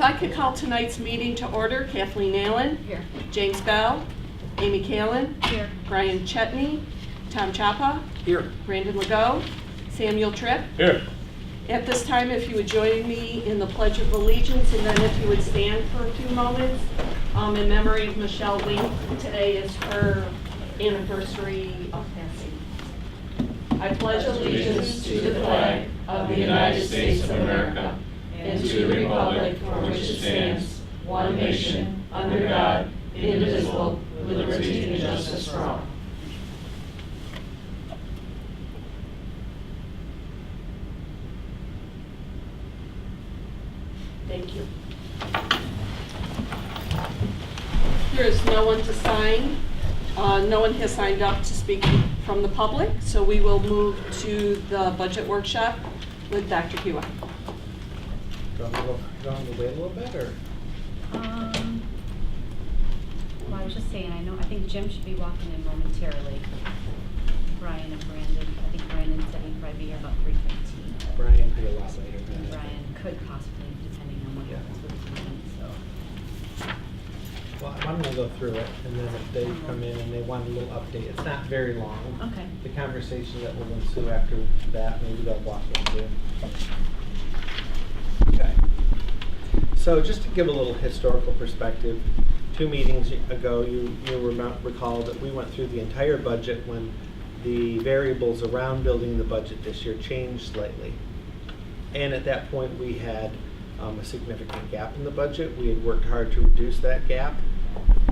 I could call tonight's meeting to order. Kathleen Allen. Here. James Bell. Amy Callan. Here. Brian Chetney. Tom Chapa. Here. Brandon Legault. Samuel Tripp. Here. At this time, if you would join me in the Pledge of Allegiance, and then if you would stand for a few moments in memory of Michelle Link. Today is her anniversary of passing. I pledge allegiance to the flag of the United States of America and to the republic for which it stands, one nation, under God, indivisible, with liberty and justice for all. Thank you. There is no one to sign. No one has signed up to speak from the public, so we will move to the budget workshop with Dr. Hewitt. Do you want to wait a little bit, or? Well, I was just saying, I think Jim should be walking in momentarily. Brian and Brandon, I think Brandon said he'd probably be here about 3:15. Brian could be a lot later than And that. Brian could possibly, depending on what happens with his meeting, so. Well, I'm gonna go through it, and then if they come in and they want a little update, it's not very long. Okay. The conversation that will ensue after that, maybe they'll walk into. Okay. So just to give a little historical perspective, 2 meetings ago, you recall that we went through the entire budget when the variables around building the budget this year changed slightly. And at that point, we had a significant gap in the budget. We had worked hard to reduce that gap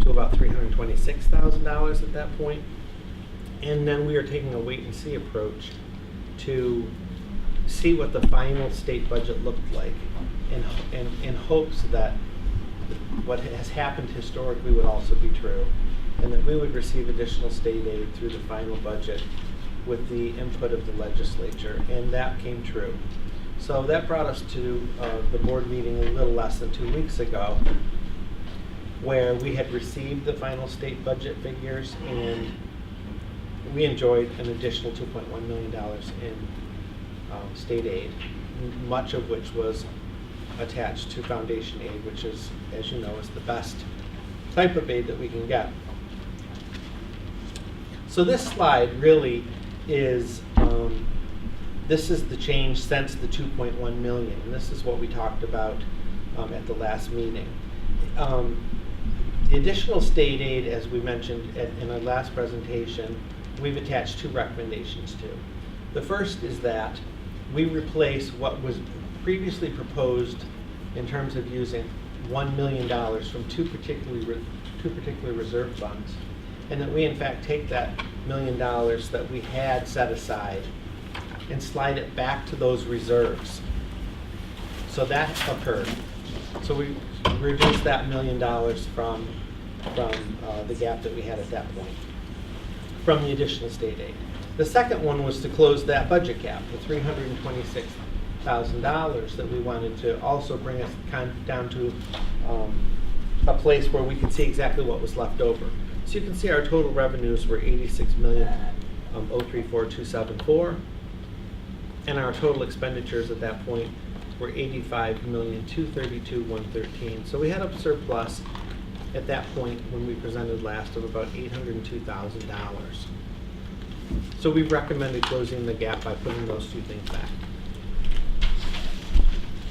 to about $326,000 at that point. And then we are taking a wait-and-see approach to see what the final state budget looked like in hopes that what has happened historically would also be true, and that we would receive additional state aid through the final budget with the input of the legislature, and that came true. So that brought us to the board meeting a little less than 2 weeks ago, where we had received the final state budget figures, and we enjoyed an additional $2.1 million in state aid, much of which was attached to foundation aid, which is, as you know, is the best type of aid that we can get. So this slide really is, this is the change since the 2.1 million, and this is what we talked about at the last meeting. The additional state aid, as we mentioned in our last presentation, we've attached 2 recommendations to. The first is that we replace what was previously proposed in terms of using $1 million from two particular reserve funds, and that we in fact take that $1 million that we had set aside and slide it back to those reserves. So that occurred. So we reduced that $1 million from the gap that we had at that point, from the additional state aid. The second one was to close that budget gap, the $326,000 that we wanted to also bring us down to a place where we could see exactly what was left over. So you can see our total revenues were $86,034,274, and our total expenditures at that point were $85,232,113. So we had a surplus at that point when we presented last of about $802,000. So we recommended closing the gap by putting those 2 things back.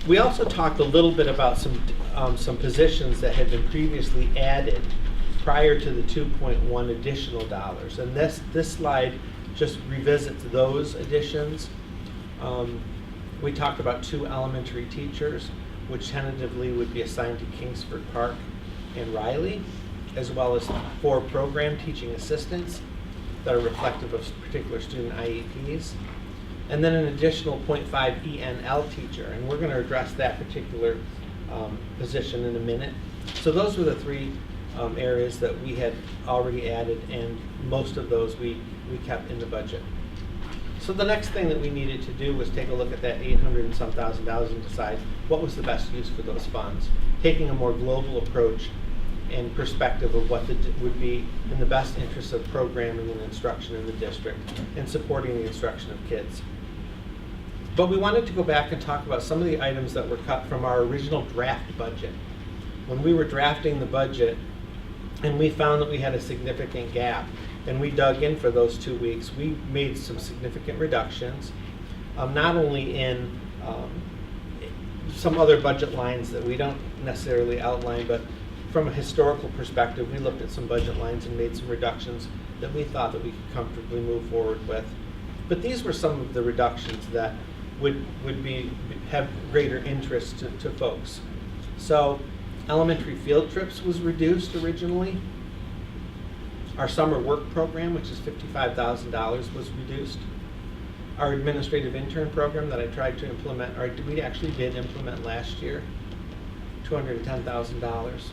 We also talked a little bit about some positions that had been previously added prior to the 2.1 additional dollars, and this slide just revisits those additions. We talked about 2 elementary teachers, which tentatively would be assigned to Kingsford Park and Riley, as well as 4 program teaching assistants that are reflective of particular student IEPs, and then an additional 0.5 ENL teacher, and we're going to address that particular position in a minute. So those were the 3 areas that we had already added, and most of those we kept in the budget. So the next thing that we needed to do was take a look at that $800 and some thousand and decide what was the best use for those funds, taking a more global approach and perspective of what would be in the best interest of programming and instruction in the district and supporting the instruction of kids. But we wanted to go back and talk about some of the items that were cut from our original draft budget. When we were drafting the budget, and we found that we had a significant gap, and we dug in for those 2 weeks, we made some significant reductions, not only in some other budget lines that we don't necessarily outline, but from a historical perspective, we looked at some budget lines and made some reductions that we thought that we could comfortably move forward with. But these were some of the reductions that would have greater interest to folks. So elementary field trips was reduced originally. Our summer work program, which is $55,000, was reduced. Our administrative intern program that I tried to implement, or we actually did implement last year, $210,000.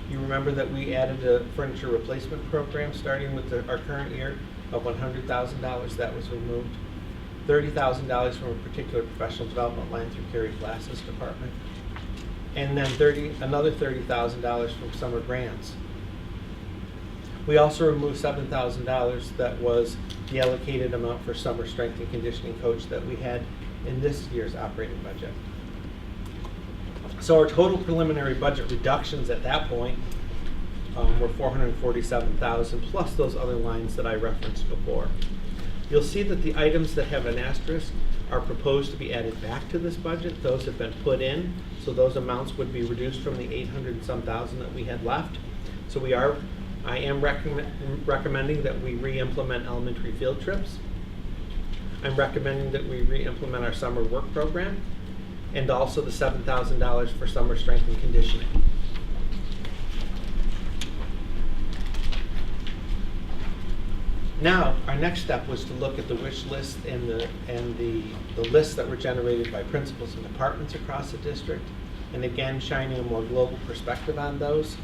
You remember that we added a furniture replacement program starting with our current year of $100,000. That was removed. $30,000 from a particular professional development line through Carrie Glass's department. And then another $30,000 from summer grants. We also removed $7,000 that was the allocated amount for summer strength and conditioning coach that we had in this year's operating budget. So our total preliminary budget reductions at that point were $447,000 plus those other lines that I referenced before. You'll see that the items that have an asterisk are proposed to be added back to this budget. Those have been put in, so those amounts would be reduced from the 800 and some thousand that we had left. So I am recommending that we re-implement elementary field trips. I'm recommending that we re-implement our summer work program and also the $7,000 for summer strength and conditioning. Now, our next step was to look at the wish list and the lists that were generated by principals and departments across the district, and again, shining a more global perspective on those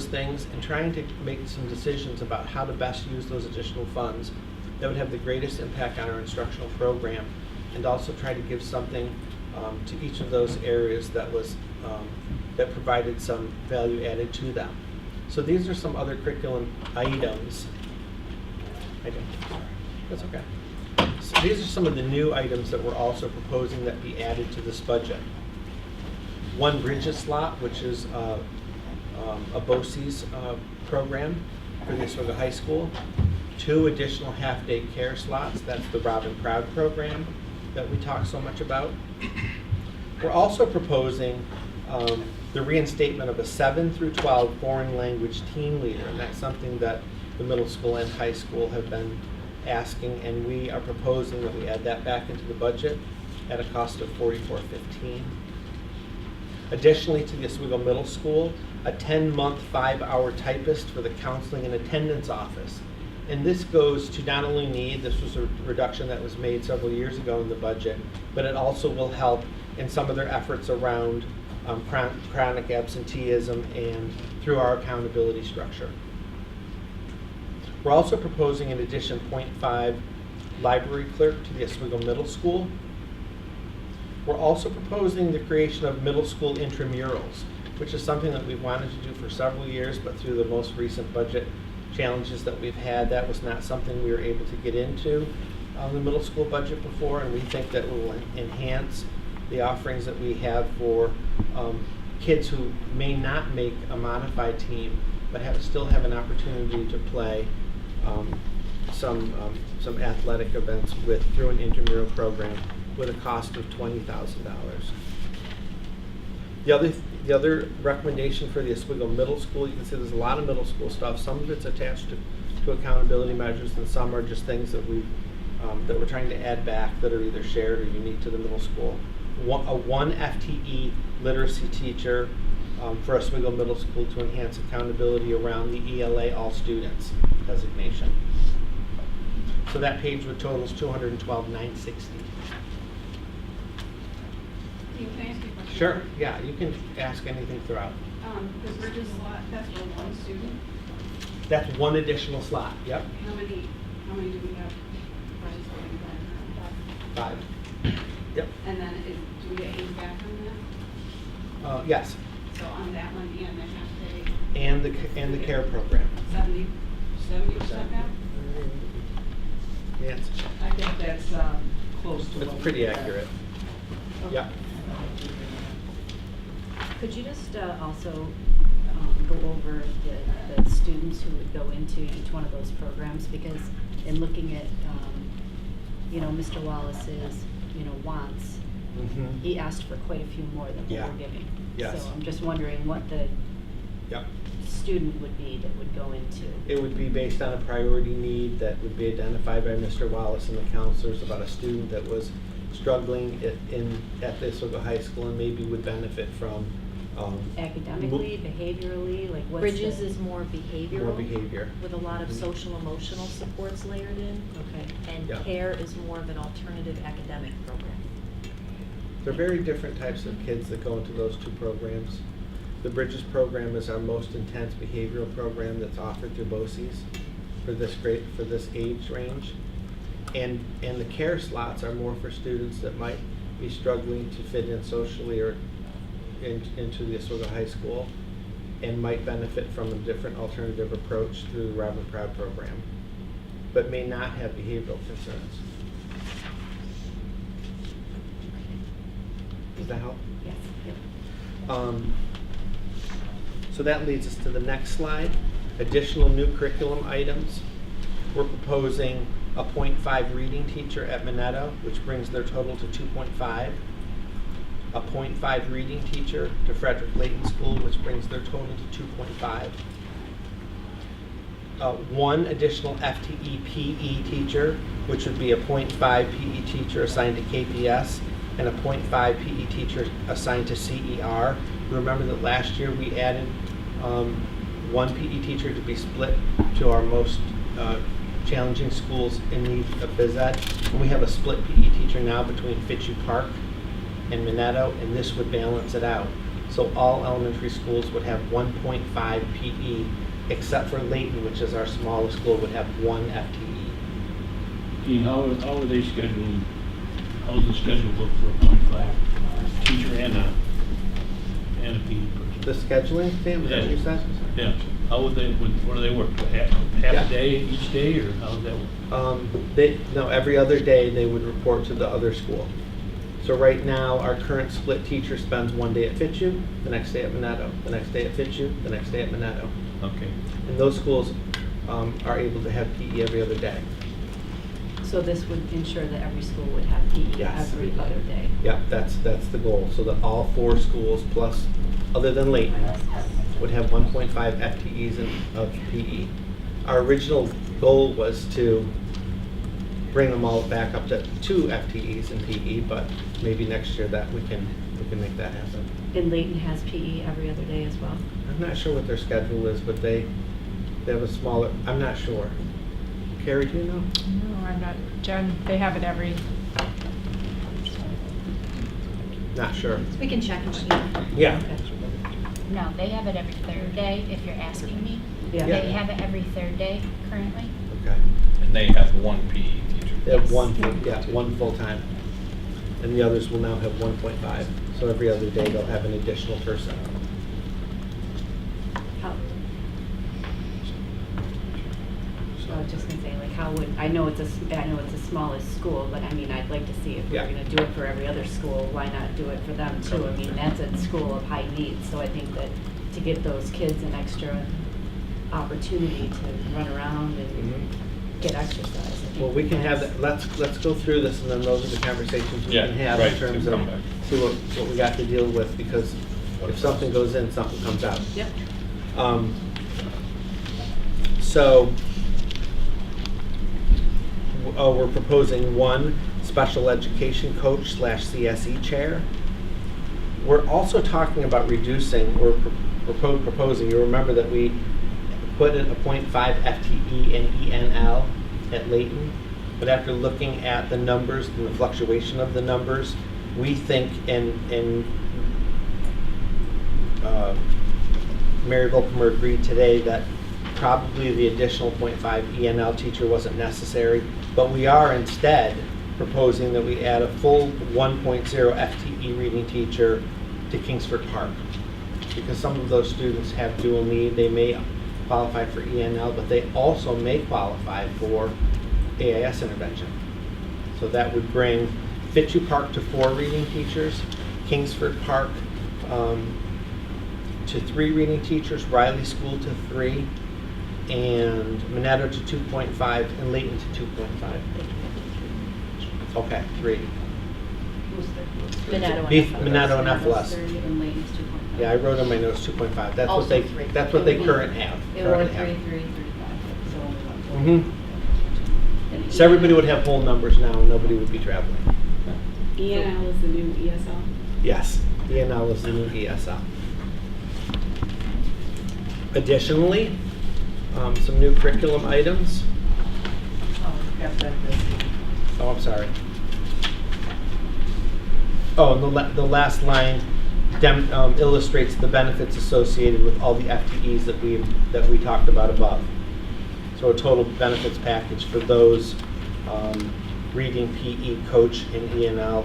things, and trying to make some decisions about how to best use those additional funds that would have the greatest impact on our instructional program, and also try to give something to each of those areas that provided some value added to them. So these are some other curriculum items. That's okay. So these are some of the new items that we're also proposing that be added to this budget. One Bridges slot, which is a BOCES program for the Oswego High School. 2 additional half-day care slots. That's the Robin Proud program that we talk so much about. We're also proposing the reinstatement of a 7 through 12 foreign language team leader, and that's something that the middle school and high school have been asking, and we are proposing that we add that back into the budget at a cost of $44.15. Additionally, to the Oswego Middle School, a 10-month, 5-hour typist for the counseling and attendance office. And this goes to not only need, this was a reduction that was made several years ago in the budget, but it also will help in some of their efforts around chronic absenteeism and through our accountability structure. We're also proposing, in addition, 0.5 library clerk to the Oswego Middle School. We're also proposing the creation of middle school intramurals, which is something that we've wanted to do for several years, but through the most recent budget challenges that we've had, that was not something we were able to get into the middle school budget before, and we think that will enhance the offerings that we have for kids who may not make a modified team, but still have an opportunity to play some athletic events through an intramural program with a cost of $20,000. The other recommendation for the Oswego Middle School, you can see there's a lot of middle school stuff. Some of it's attached to accountability measures, and some are just things that we're trying to add back that are either shared or unique to the middle school. One FTE literacy teacher for Oswego Middle School to enhance accountability around the ELA All Students designation. So that page would totals $212,960. Can I ask you a question? Sure, yeah, you can ask anything throughout. The Bridges slot, that's for one student? That's one additional slot, yep. How many do we have participating in that? 5. Yep. And then do we get aides back on that? Yes, So on that one and the half day? and the care program. 70% back? Yes. I think that's close to what It's we pretty had. accurate. Yeah. Could you just also go over the students who would go into each one of those programs? Because in looking at, Mr. Wallace's, wants, Mm-hmm. he asked for quite a few more than what Yeah. we're giving. Yes. So I'm just wondering what the Yep. student would be that would go into. It would be based on a priority need that would be identified by Mr. Wallace and the counselors about a student that was struggling at the Oswego High School and maybe would benefit from Academically, behaviorally, like what's Bridges the- is more behavioral. more behavior. With a lot of Mhm. social emotional supports layered in. Okay. And Yeah. CARE is more of an alternative academic program. They're very different types of kids that go into those two programs. The Bridges program is our most intense behavioral program that's offered through BOCES for this age range. And the CARE slots are more for students that might be struggling to fit in socially or into the Oswego High School and might benefit from a different alternative approach through the Robin Proud program, but may not have behavioral concerns. Does that help? Yes. Yep. So that leads us to the next slide. Additional new curriculum items. We're proposing a 0.5 reading teacher at Minetto, which brings their total to 2.5. A 0.5 reading teacher to Frederick Layton School, which brings their total to 2.5. One additional FTE PE teacher, which would be a 0.5 PE teacher assigned to KPS and a 0.5 PE teacher assigned to CER. Remember that last year we added one PE teacher to be split to our most challenging schools in need of phys ed. And we have a split PE teacher now between Fitzhugh Park and Minetto, and this would balance it out. So all elementary schools would have 1.5 PE, except for Layton, which is our smallest school, would have one FTE. Dean, how are they scheduling, how's the schedule look for a 0.5 teacher and a PE person? The scheduling, Sam, is that what you said? Yeah, how would they, what do they work, half Yeah. a day each day, or how does that work? Every other day they would report to the other school. So right now, our current split teacher spends one day at Fitzhugh, the next day at Minetto, the next day at Fitzhugh, the next day at Minetto. Okay. And those schools are able to have PE every other day. So this would ensure that every school would have PE Yes. every other day. Yeah, that's the goal, so that all four schools plus, other than Layton, would have 1.5 FTEs of PE. Our original goal was to bring them all back up to 2 FTEs in PE, but maybe next year that we can make that happen. And Layton has PE every other day as well? I'm not sure what their schedule is, but they have a smaller, I'm not sure. Carrie, do you know? No, I'm not, Jen, they have it every, Not sure. We can check and see. Yeah. No, they have it every third day, if you're asking me. Yeah. They have it every third day currently. Okay. And they have one PE teacher. They have Yes. one full-time. And the others will now have 1.5. So every other day they'll have an additional person. How, I was just gonna say, like, how would, I know it's the smallest school, but I mean, I'd like to see if we Yeah. were gonna do it for every other school, why not do it for them too? I mean, that's a school of high needs, so I think that to give those kids an extra opportunity to run around and get exercise, I think Well, we can have, that's- that. Let's go through this, and then those are the conversations we Yeah, can have right, in terms to of, come back. see what we got to deal with, because if something goes in, something comes out. Yep. So, we're proposing one special education coach / CSE chair. We're also talking about reducing, or proposing, you remember that we put in a 0.5 FTE and ENL at Layton, but after looking at the numbers and the fluctuation of the numbers, we think, and Mary Volkmer agreed today that probably the additional 0.5 ENL teacher wasn't necessary, but we are instead proposing that we add a full 1.0 FTE reading teacher to Kingsford Park. Because some of those students have dual need, they may qualify for ENL, but they also may qualify for AIS intervention. So that would bring Fitzhugh Park to 4 reading teachers, Kingsford Park to 3 reading teachers, Riley School to 3, and Minetto to 2.5, and Layton to 2.5. Okay, 3. Who's the? Minetto and FLS. 30 and Layton's 2.5. Yeah, I wrote in my notes 2.5. That's Also what they. 3. That's what they current have. It were currently 3, have. 3, 35, so only one. Mhm. So everybody would have whole numbers now, and nobody would be traveling. ENL is the new ESL. Yes, ENL is the new ESL. Additionally, some new curriculum items. Oh, I'm sorry. Oh, and the last line illustrates the benefits associated with all the FTEs that we talked about above. So a total benefits package for those reading, PE, coach, and ENL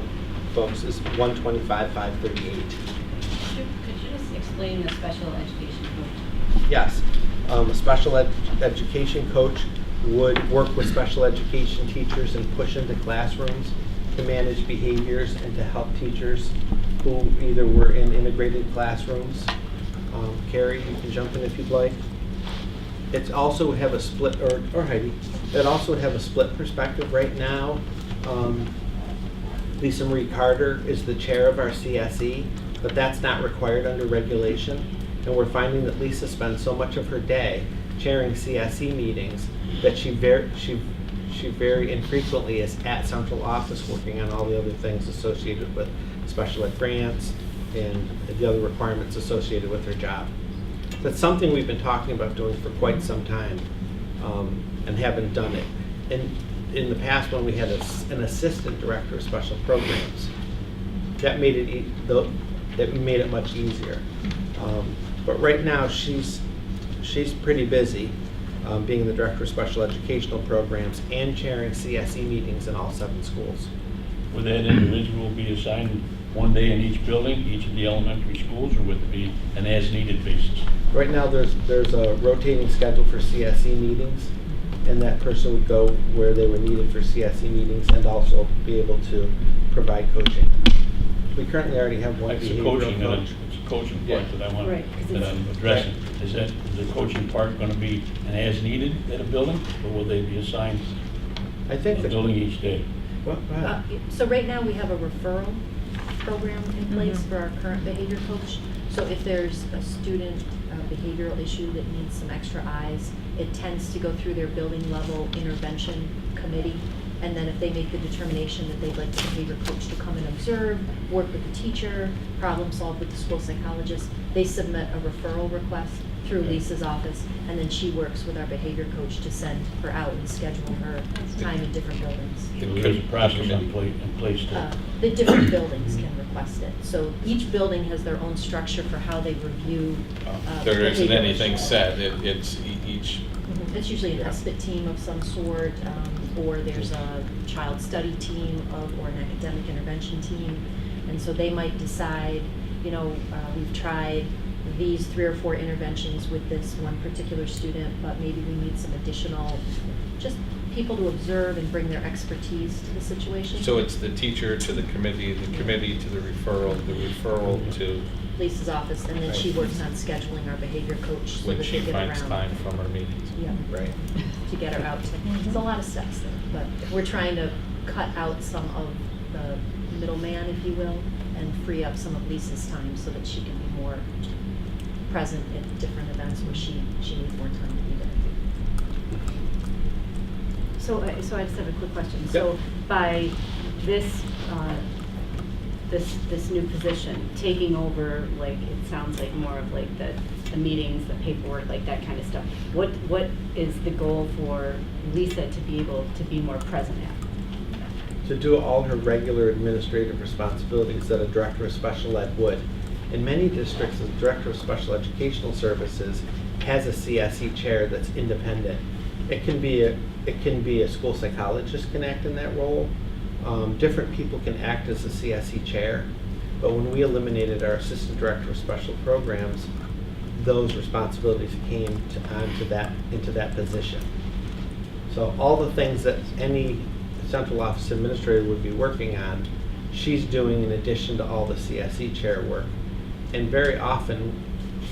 folks is $125,538. Could you just explain the special education coach? Yes, a special education coach would work with special education teachers and push into classrooms to manage behaviors and to help teachers who either were in integrated classrooms. Carrie, you can jump in if you'd like. It's also have a split, or Heidi, it also would have a split perspective right now. Lisa Marie Carter is the chair of our CSE, but that's not required under regulation. And we're finding that Lisa spends so much of her day chairing CSE meetings that she very infrequently is at central office working on all the other things associated with special ed grants and the other requirements associated with her job. That's something we've been talking about doing for quite some time and haven't done it. And in the past, when we had an assistant director of special programs, that made it much easier. But right now, she's pretty busy being the director of special educational programs and chairing CSE meetings in all 7 schools. Would that individual be assigned one day in each building, each of the elementary schools, or would it be an as-needed basis? Right now, there's a rotating schedule for CSE meetings, and that person would go where they were needed for CSE meetings and also be able to provide coaching. We currently already have one That's the behavioral coaching, coach. it's the coaching part that I want, Right, 'cause that it's- I'm addressing. Is the coaching part going to be an as-needed at a building, or will they be assigned I think a that. building each day? Well, go ahead. So right now, we have a referral program in place for our current behavior coach. So if there's a student behavioral issue that needs some extra eyes, it tends to go through their building level intervention committee. And then if they make the determination that they'd like the behavior coach to come and observe, work with the teacher, problem solve with the school psychologist, they submit a referral request through Lisa's office, and then she works with our behavior coach to send her out and schedule her time in different buildings. So there's a process in place to, The different buildings can request it. So each building has their own structure for how they review. There isn't behavior anything issues. set, it's each, It's usually an ESPIT team of some sort, or there's a child study team or an academic intervention team. And so they might decide, we've tried these 3 or 4 interventions with this one particular student, but maybe we need some additional, just people to observe and bring their expertise to the situation. so it's the teacher to the committee to the referral to Lisa's office, and then she works on scheduling our behavior coach so when that she they get finds around. time from our meetings. Yeah. Right. To get her out. It's a lot of steps there, but we're trying to cut out some of the middleman, if you will, and free up some of Lisa's time so that she can be more present at different events where she needs more time to be there. So I just have a quick question. So by this new position, taking over, like, it sounds like more of like the meetings, the paperwork, like that kind of stuff, what is the goal for Lisa to be able to be more present at? To do all her regular administrative responsibilities that a director of special ed would. In many districts, the director of special educational services has a CSE chair that's independent. It can be a school psychologist can act in that role. Different people can act as a CSE chair, but when we eliminated our assistant director of special programs, those responsibilities came into that position. So all the things that any central office administrator would be working on, she's doing in addition to all the CSE chair work. And very often,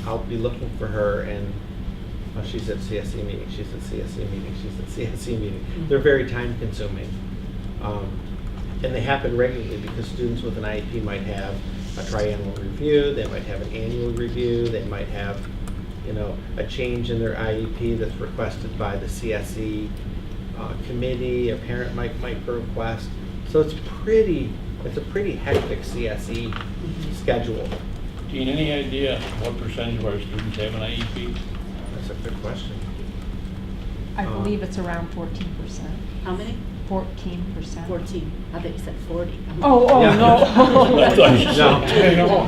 I'll be looking for her and, oh, she's at CSE meeting, she's at CSE meeting, she's at CSE meeting. They're very time consuming. And they happen regularly because students with an IEP might have a triennial review, they might have an annual review, they might have, a change in their IEP that's requested by the CSE committee, a parent might request. So it's a pretty hectic CSE schedule. Dean, any idea what percentage of our students have an IEP? That's a good question. I believe it's around 14%. How many? 14%. 14. I thought you said 40. Oh, Yeah. no. I thought you No. said, no.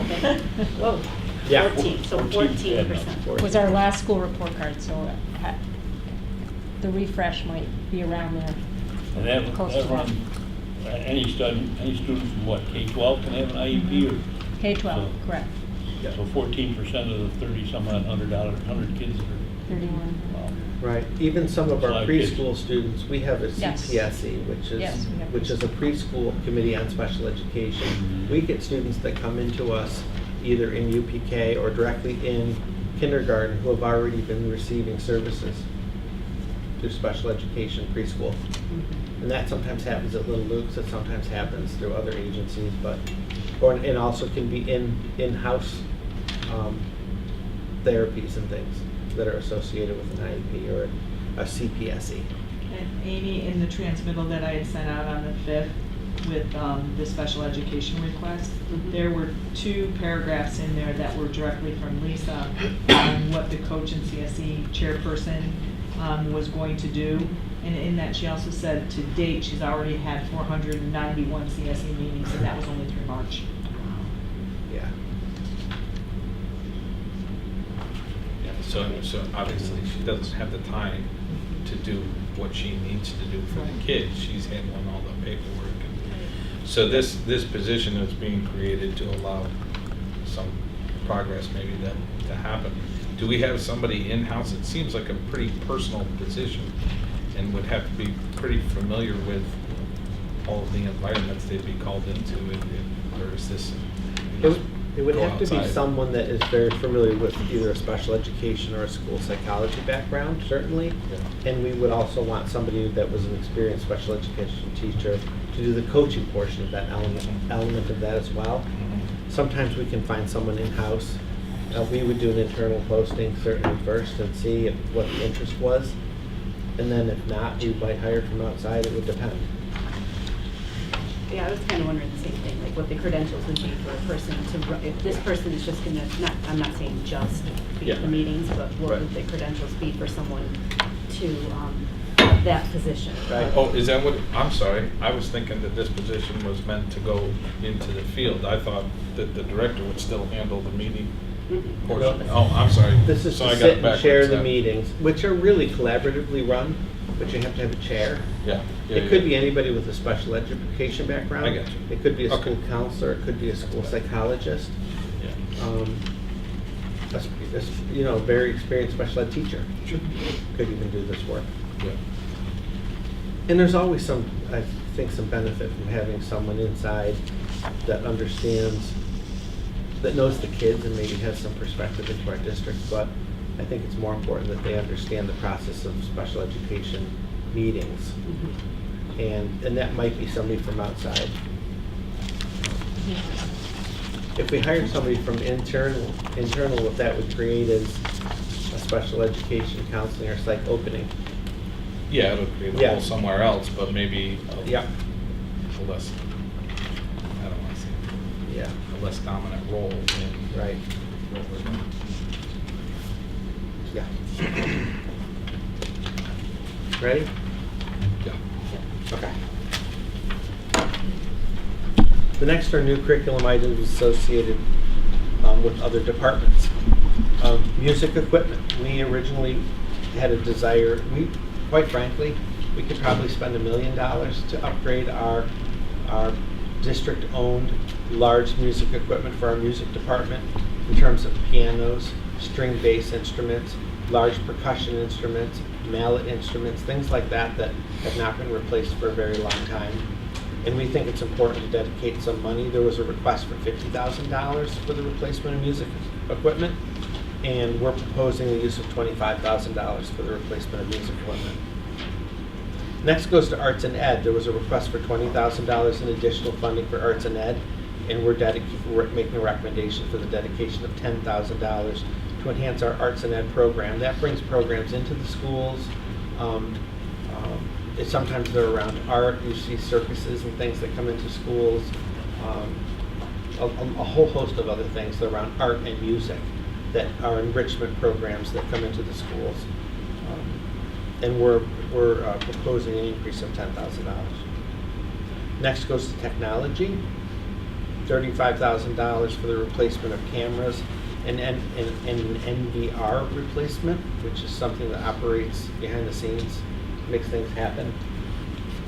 Whoa. Yeah. 14, so 14%. Was our last school report card, so the refresh might be around there. And that Close to run, any student from what, K-12 can have an IEP or? K-12, So- correct. So 14% of the 30-some-odd $100 kids are, 31. wow. Right. Even some of It's a our lot of kids. preschool students, we have a Yes. CPSE, which Yes, we have is a preschool committee on special education. Mhm. We get students that come into us either in UPK or directly in kindergarten who have already been receiving services through special education preschool. And that sometimes happens at Little Luke's, it sometimes happens through other agencies, and also can be in-house therapies and things that are associated with an IEP or a CPSE. And Amy, in the transmittal that I had sent out on the 5th with the special education request, there were 2 paragraphs in there that were directly from Lisa on what the coach and CSE chairperson was going to do. And in that, she also said to date, she's already had 491 CSE meetings, and that was only through March. Yeah. Yeah, so obviously she doesn't have the time to do what she needs to do for the kids. She's handling all the paperwork. So this position is being created to allow some progress maybe to happen. Do we have somebody in-house? It seems like a pretty personal position and would have to be pretty familiar with all of the environments they'd be called into, or is this? It would go have to be outside? someone that is very familiar with either a special education or a school psychology background, certainly. Yeah. And we would also want somebody that was an experienced special education teacher to do the coaching portion of that element of that as well. Sometimes we can find someone in-house. We would do an internal posting certainly first and see what the interest was. And then if not, we might hire from outside, it would depend. Yeah, I was kind of wondering the same thing, like what the credentials would be for a person to, if this person is just gonna, I'm not saying just be at the Yeah. meetings, but what Right. would the credentials be for someone to have that position? Right. Oh, is that what, I'm sorry, I was thinking that this position was meant to go into the field. I thought that the director would still handle the meeting portion. Oh, I'm sorry. This is So to I got sit it and chair backwards the then. meetings, which are really collaboratively run, but you have to have a chair. Yeah. It could be anybody with a special education background. I got you. It could be a Okay. school counselor, it could be a school psychologist. Yeah. A very experienced special ed teacher could even do this work. Yeah. And there's always I think some benefit from having someone inside that understands, that knows the kids and maybe has some perspective into our district, but I think it's more important that they understand the process of special education meetings. And that might be somebody from outside. If we hired somebody from internal, what that would create is a special education counseling or psych opening. Yeah, it'll create a Yeah. role somewhere else, but maybe Yeah, a less, I don't want to say, yeah, a less dominant role in right, what we're doing. yeah. Ready? Yeah. Okay. The next are new curriculum items associated with other departments. Music equipment. We originally had a desire, quite frankly, we could probably spend $1 million to upgrade our district-owned large music equipment for our music department in terms of pianos, string bass instruments, large percussion instruments, mallet instruments, things like that that have not been replaced for a very long time. And we think it's important to dedicate some money. There was a request for $50,000 for the replacement of music equipment, and we're proposing the use of $25,000 for the replacement of music equipment. Next goes to arts and ed. There was a request for $20,000 in additional funding for arts and ed, and we're making a recommendation for the dedication of $10,000 to enhance our arts and ed program. That brings programs into the schools. Sometimes they're around art. You see circuses and things that come into schools. A whole host of other things around art and music that are enrichment programs that come into the schools. And we're proposing an increase of $10,000. Next goes to technology. $35,000 for the replacement of cameras and an NVR replacement, which is something that operates behind the scenes, makes things happen.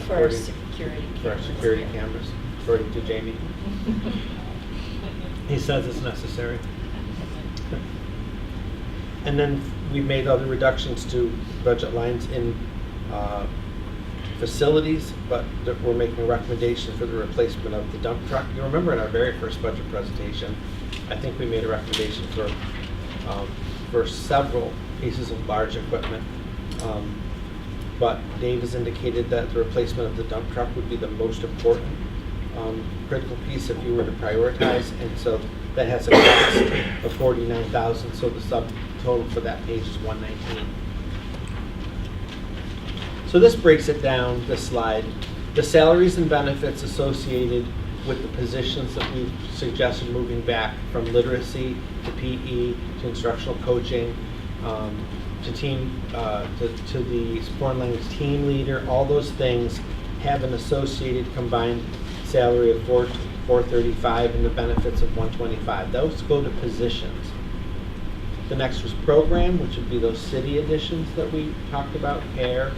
For our security For our security cameras, according to Jamie. He says it's necessary. And then we've made other reductions to budget lines in facilities, but we're making a recommendation for the replacement of the dump truck. You remember in our very first budget presentation, I think we made a recommendation for several pieces of large equipment. But Dave has indicated that the replacement of the dump truck would be the most important critical piece if you were to prioritize, and so that has a cost of $49,000. So the subtotal for that page is $119,000. So this breaks it down. This slide, the salaries and benefits associated with the positions that we've suggested moving back from literacy to PE to instructional coaching. To the foreign language team leader, all those things have an associated combined salary of $435 and the benefits of $125. Those go to positions. The next was program, which would be those city additions that we talked about, CARE,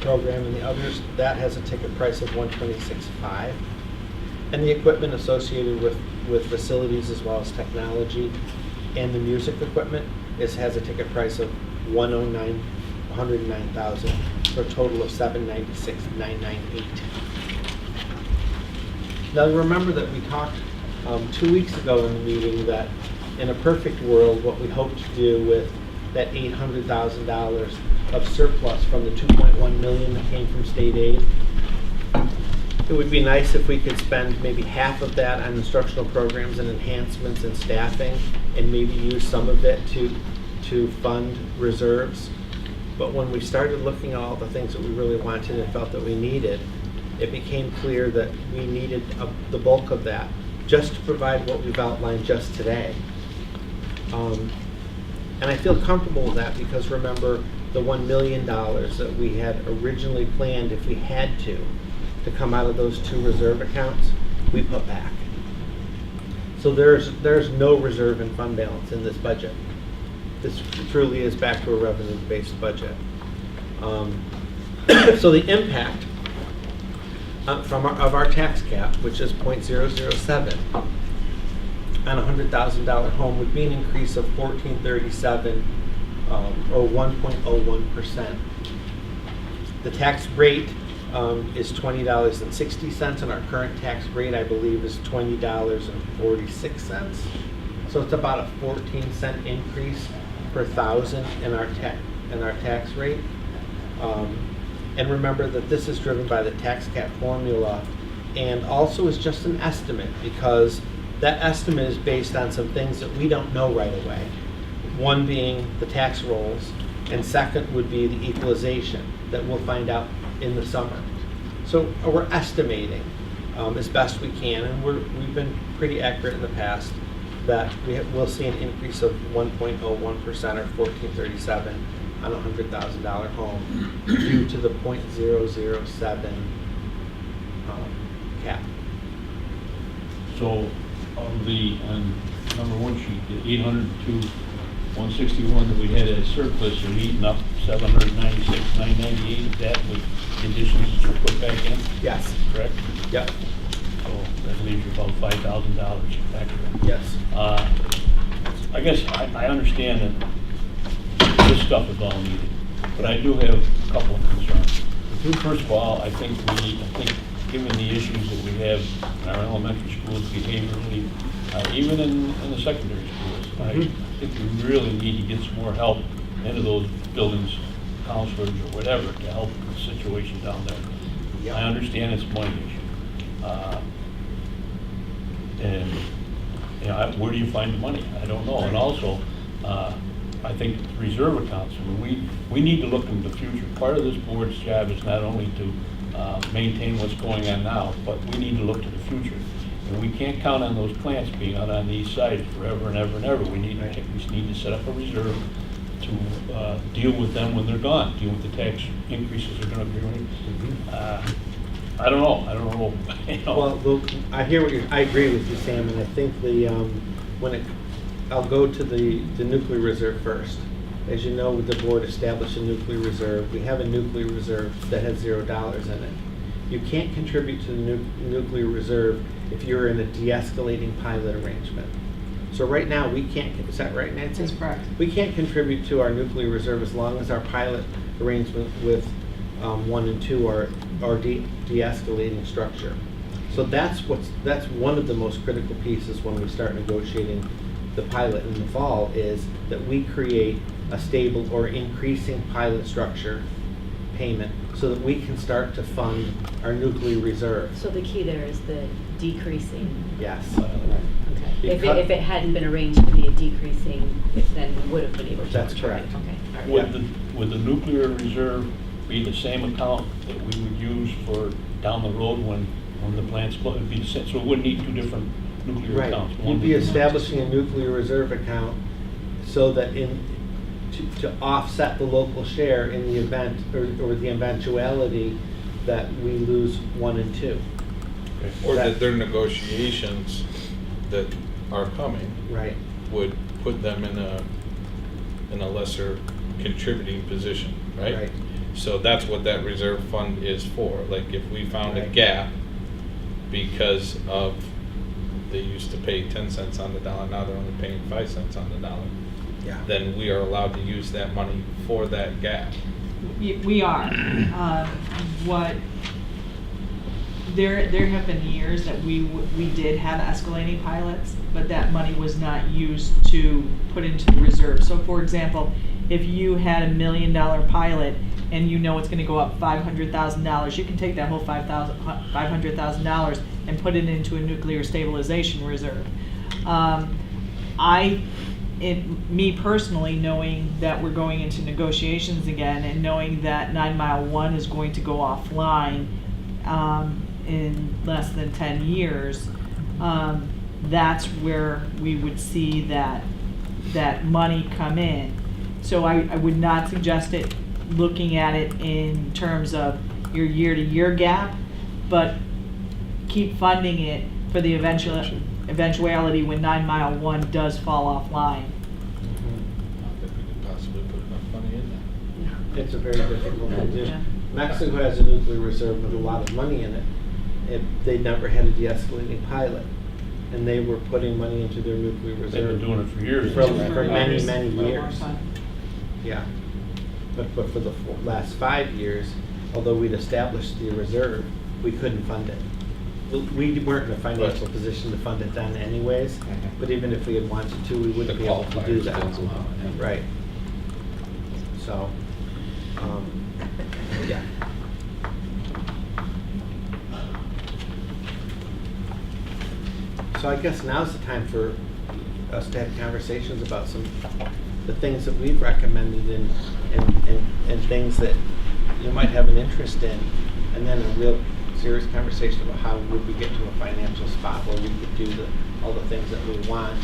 program, and the others. That has a ticket price of $126.5. And the equipment associated with facilities as well as technology and the music equipment has a ticket price of $109,000 for a total of $796,998. Now remember that we talked 2 weeks ago in the meeting that in a perfect world, what we hope to do with that $800,000 of surplus from the $2.1 million that came from state aid, it would be nice if we could spend maybe half of that on instructional programs and enhancements and staffing, and maybe use some of it to fund reserves. But when we started looking at all the things that we really wanted and felt that we needed, it became clear that we needed the bulk of that just to provide what we've outlined just today. And I feel comfortable with that because remember the $1 million that we had originally planned, if we had to come out of those two reserve accounts, we put back. So there's no reserve and fund balance in this budget. This truly is back to a revenue-based budget. So the impact of our tax cap, which is 0.007 on a $100,000 home, would be an increase of $1,437 or 1.01%. The tax rate is $20.60, and our current tax rate, I believe, is $20.46. So it's about a 14-cent increase per thousand in our tax rate. And remember that this is driven by the tax cap formula, and also is just an estimate because that estimate is based on some things that we don't know right away. One being the tax rolls, and second would be the equalization that we'll find out in the summer. So we're estimating as best we can, and we've been pretty accurate in the past that we'll see an increase of 1.01% or $1,437 on a $100,000 home due to the 0.007 cap. So on number one sheet, the 800 to 161 that we had as surplus, are eating up 796,998. Is that with conditions that are put back in? Yes. Correct? Yep. So that leaves you about $5,000 back there. Yes. I guess I understand that stuff is all needed. But I do have a couple of concerns. First of all, I think given the issues that we have in our elementary schools behaviorally, even in the secondary schools, I think we really need to get some more help into those buildings, counselors or whatever, to help the situation down there. I understand it's a money issue. And where do you find the money? I don't know. And also, I think reserve accounts, I mean, we need to look into the future. Part of this board's job is not only to maintain what's going on now, but we need to look to the future. And we can't count on those plants being out on the east side forever and ever and ever. We need to set up a reserve to deal with them when they're gone, deal with the tax increases they're going to be doing. I don't know. Well, Luke, I agree with you, Sam, and I think I'll go to the nuclear reserve first. As you know, the board established a nuclear reserve. We have a nuclear reserve that has $0 in it. You can't contribute to the nuclear reserve if you're in a de-escalating pilot arrangement. So right now, we can't, is that right, Nancy? That's correct. We can't contribute to our nuclear reserve as long as our pilot arrangement with 1 and 2 are de-escalating structure. So that's one of the most critical pieces when we start negotiating the pilot in the fall, is that we create a stable or increasing pilot structure payment so that we can start to fund our nuclear reserve. So the key there is the decreasing. Yes. Okay. If it hadn't been arranged to be a decreasing, then we would have been able to. That's contribute. correct. Okay. All right. Would the nuclear reserve be the same account that we would use for down the road when the plant's closed? It'd be the same, so it wouldn't need two different nuclear Right. accounts. We'd be establishing a nuclear reserve account so that to offset the local share in the event, or the eventuality that we lose 1 and 2. Or that their negotiations that are coming Right. would put them in a lesser contributing position, right? Right. So that's what that reserve fund is for. Like if we found a Right. gap because of, they used to pay 10 cents on the dollar, now they're only paying 5 cents on the dollar, Yeah. then we are allowed to use that money for that gap. We are. There have been years that we did have escalating pilots, but that money was not used to put into the reserve. So for example, if you had $1 million pilot and you know it's going to go up $500,000, you can take that whole $500,000 and put it into a nuclear stabilization reserve. Me personally, knowing that we're going into negotiations again and knowing that 9 Mile 1 is going to go offline in less than 10 years, that's where we would see that money come in. So I would not suggest it looking at it in terms of your year-to-year gap, but keep funding it for the eventuality when 9 Mile 1 does fall offline. I don't think we could possibly put enough money in there. It's a very difficult position. Yeah. Mexico has a nuclear reserve with a lot of money in it. They never had a de-escalating pilot, and they were putting money into their nuclear They've reserve been doing it for years. for many, many years. Time. Yeah. But for the last 5 years, although we'd established the reserve, we couldn't fund it. We weren't in a financial position to fund it then anyways, but even if we had wanted to, we wouldn't be able to do that. Right. So, yeah. So I guess now's the time for us to have conversations about the things that we've recommended and things that you might have an interest in, and then a real serious conversation about how would we get to a financial spot where we could do all the things that we want,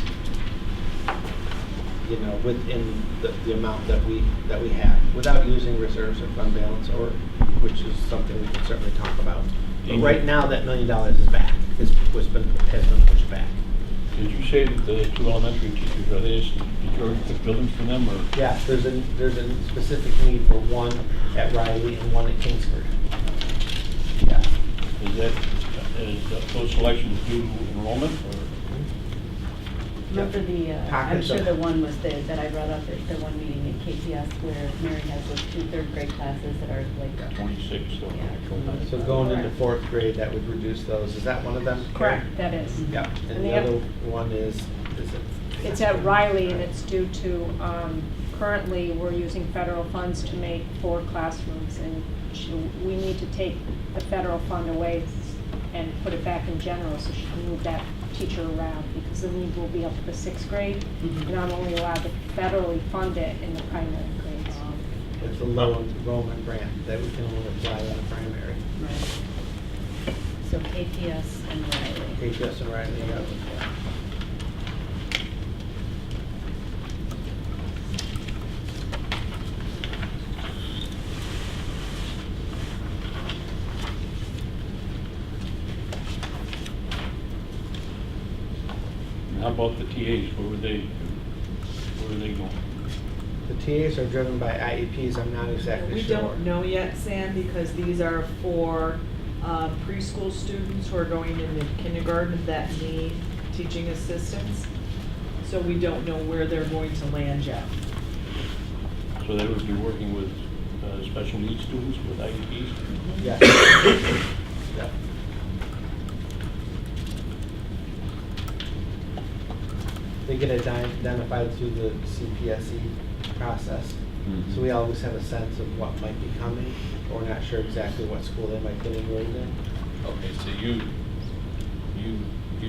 within the amount that we have, without using reserves or fund balance, or which is something we can certainly talk about. But right now, that $1 million is back. Has been pushed back. Did you say that the 2 elementary teachers, did George pick buildings for them, or? Yeah, there's a specific need for one at Riley and one at Kingsford. Yeah. Is those selections due to enrollment, or? Remember the, I'm Pockets sure of- the one was that I brought up at the one meeting in KPS where Mary has those 2 third-grade classes that are like. 26, so. Yeah. So going into Correct. 4th grade, that would reduce those. Is that one of them? Karen? Correct, that is. Yeah, and And the the other oth- one is it? It's at Riley, and it's due to, currently, we're using federal funds to make 4 classrooms, and we need to take the federal fund away and put it back in general, so she can move that teacher around, because the need will be up to the 6th grade, and I'm only allowed to federally fund it in the primary grades. It's a low enrollment grant that we can only apply in the primary. Right. So KPS and Riley. KPS and Riley, yeah. How about the TAs, where were they going? The TAs are driven by IEPs, I'm not exactly We sure. don't know yet, Sam, because these are for preschool students who are going into kindergarten that need teaching assistance. So we don't know where they're going to land yet. So they would be working with special needs students with IEPs? Yeah. Yeah. They get identified through the CPSE process. So we always have a sense of what might be coming, but we're not sure exactly what school they might get enrolled in. Okay, so you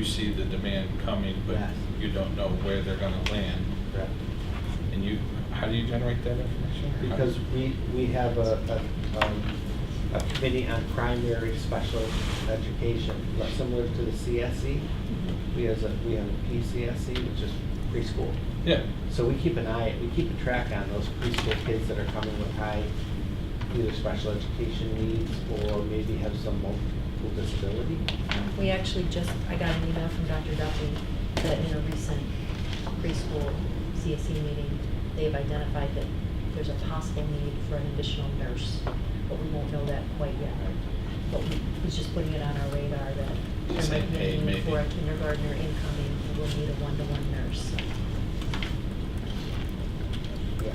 see the demand coming, but Yes. you don't know where they're gonna land. Correct. And how do you generate that information? Because we have a committee on primary special education, similar to the CSE. We have a PCSE, which is preschool. Yeah, So we keep a track on those preschool kids that are coming with high, either special education needs or maybe have some multiple disability. We actually I got an email from Dr. Duffy that in a recent preschool CSE meeting, they've identified that there's a possible need for an additional nurse, but we won't know that quite yet. But he's just putting it on our radar that there Saying, might be hey, a need maybe. for a kindergartner incoming, and we'll need a one-to-one nurse. Yeah.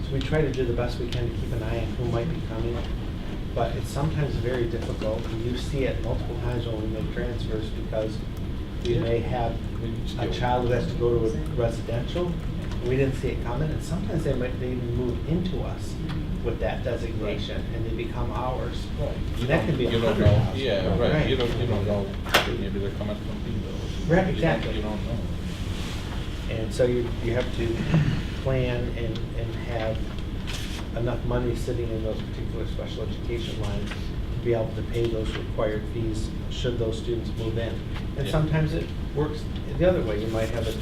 So we try to do the best we can to keep an eye on who might be coming, but it's sometimes very difficult. And you see it multiple times when we make transfers because we may have a child who has to go to a residential. And we didn't see it coming, and sometimes they even move into us with that designation, and they become ours. right. And that can be You don't 100,000. know, yeah, right, you don't know, maybe they're coming from Beeville. Right, exactly. You don't know. And so you have to plan and have enough money sitting in those particular special education lines to be able to pay those required fees should those students move in. And Yeah. sometimes it works the other way. You might have a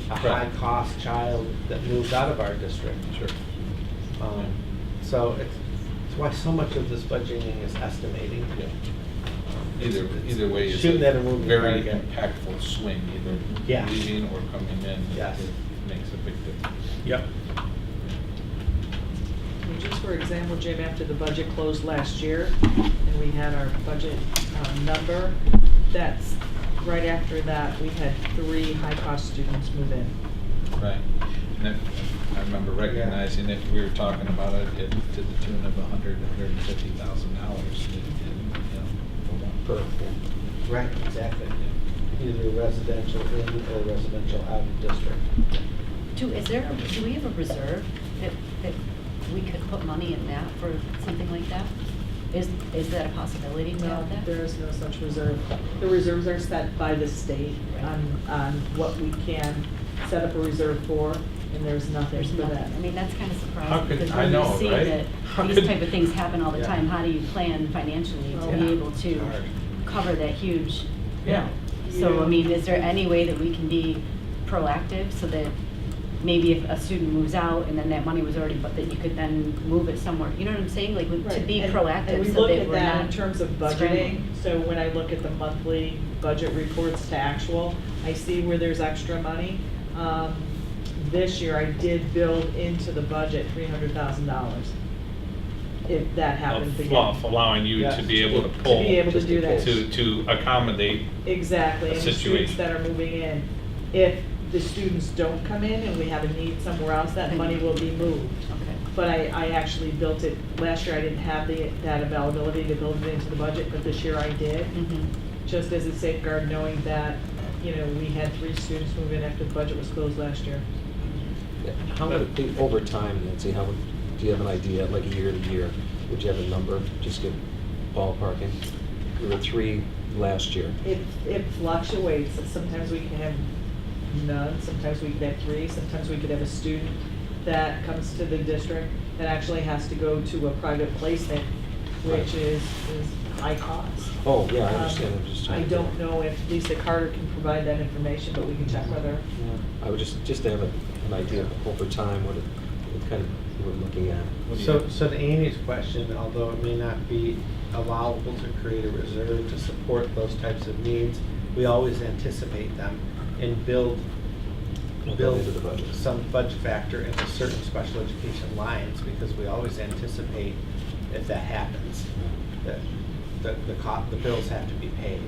Right. high-cost child that moves out of our district. Sure. So it's why so much of this budgeting is estimating. Yeah. Either way, it's Shooting a at a moving very target. impactful swing, either Yeah. leaving or coming in. Yes. It makes a big difference. Yep. And just for example, Jim, after the budget closed last year, and we had our budget number, that's, right after that, we had 3 high-cost students move in. Right. And I remember recognizing it, we were talking about it to the tune of $150,000, for one. Right, exactly. Either residential in or residential out of district. Do we have a reserve that we could put money in that for something like that? Is that a possibility to No, have that? there is no such reserve. The reserves are set by the state on what we can set up a reserve for, and there's nothing There's for nothing. that. I mean, that's kind of How surprising, could- because I when know, you see right? that How these could- type of things happen all the Yeah. time, how do you plan financially to Oh, be yeah. able to Hard. cover that huge? Yeah. So, I mean, is there any way that we can be proactive so that maybe if a student moves out and then that money was already, but that you could then move it somewhere? You know what I'm saying? Like, to Right. be And proactive we so look that at we're that not in terms of budgeting. scrambling. So when I look at the monthly budget reports to actual, I see where there's extra money. This year, I did build into the budget $300,000. If that happens again. Of allowing you to be able to pull. To be able to do that. To accommodate. Exactly, A and the students situation. that are moving in. if the students don't come in and we have a need somewhere else, that money will be moved. Okay. But I actually built it, last year I didn't have that availability to build it into the budget, but this year I did. Just as a safeguard, knowing that, we had 3 students move in after the budget was closed last year. How would it be over time, Nancy? Do you have an idea, like year to year? Would you have a number, just get ballparking? There were 3 last year. It fluctuates. Sometimes we can have none, sometimes we could have 3, sometimes we could have a student that comes to the district that actually has to go to a private placement, which is high cost. Oh, yeah, I understand. I'm just I trying to. don't know if Lisa Carter can provide that information, but we can check with her. I would just to have an idea of over time what kind of we're looking at. So to Amy's question, although it may not be allowable to create a reserve to support those types of needs, we always anticipate them and build Into the budget. some budget factor into certain special education lines, because we always anticipate if that happens, that the bills have to be paid.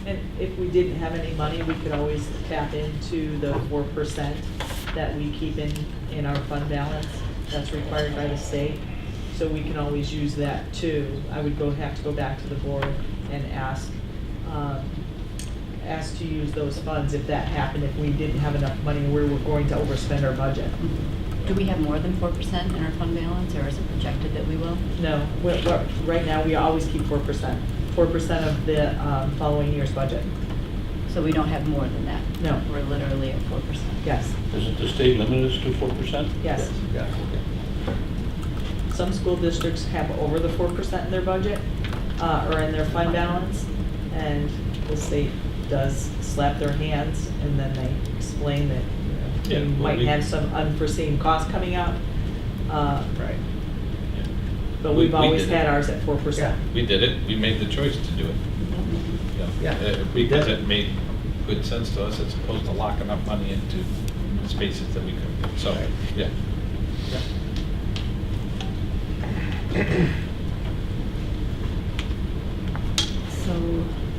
And if we didn't have any money, we could always tap into the 4% that we keep in our fund balance. That's required by the state. So we can always use that too. I would have to go back to the board and ask to use those funds if that happened, if we didn't have enough money and we were going to overspend our budget. Do we have more than 4% in our fund balance, or is it projected that we will? No, right now, we always keep 4%. 4% of the following year's budget. So we don't have more than that? No. We're literally at 4%? Yes, Doesn't the state limit us to 4%? yes. Yeah. Some school districts have over the 4% in their budget, or in their fund balance, and the state does slap their hands, and then they explain that, Yeah, they well, might we- have some unforeseen costs coming up. Right. But We- we've we always did had it. ours at 4%. We did it, we made the choice to do it. Yeah. Because it made good sense to us, as opposed to locking up money into spaces that we couldn't. So, Right. yeah.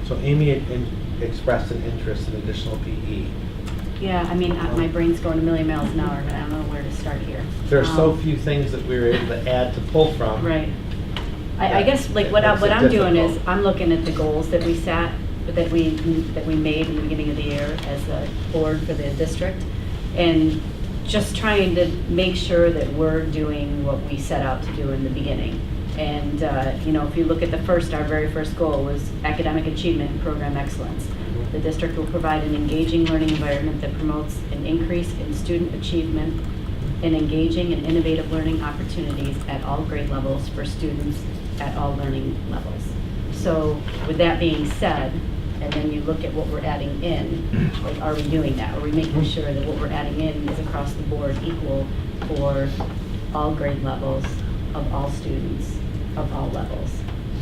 So Amy had expressed an interest in additional PE. Yeah, I mean, my brain's going a million miles an hour, but I don't know where to start here. There are so Um, few things that we were able to add to pull from. Right. I guess, like, what Makes it I'm doing is, difficult. I'm looking at the goals that we set, that we made in the beginning of the year as a board for the district, and just trying to make sure that we're doing what we set out to do in the beginning. And, if you look at our very first goal was academic achievement and program excellence. The district will provide an engaging learning environment that promotes an increase in student achievement and engaging and innovative learning opportunities at all grade levels for students at all learning levels. So with that being said, and then you look at what we're adding in, like, are we doing that? Are we making sure that what we're adding in is across the board equal for all grade levels of all students of all levels?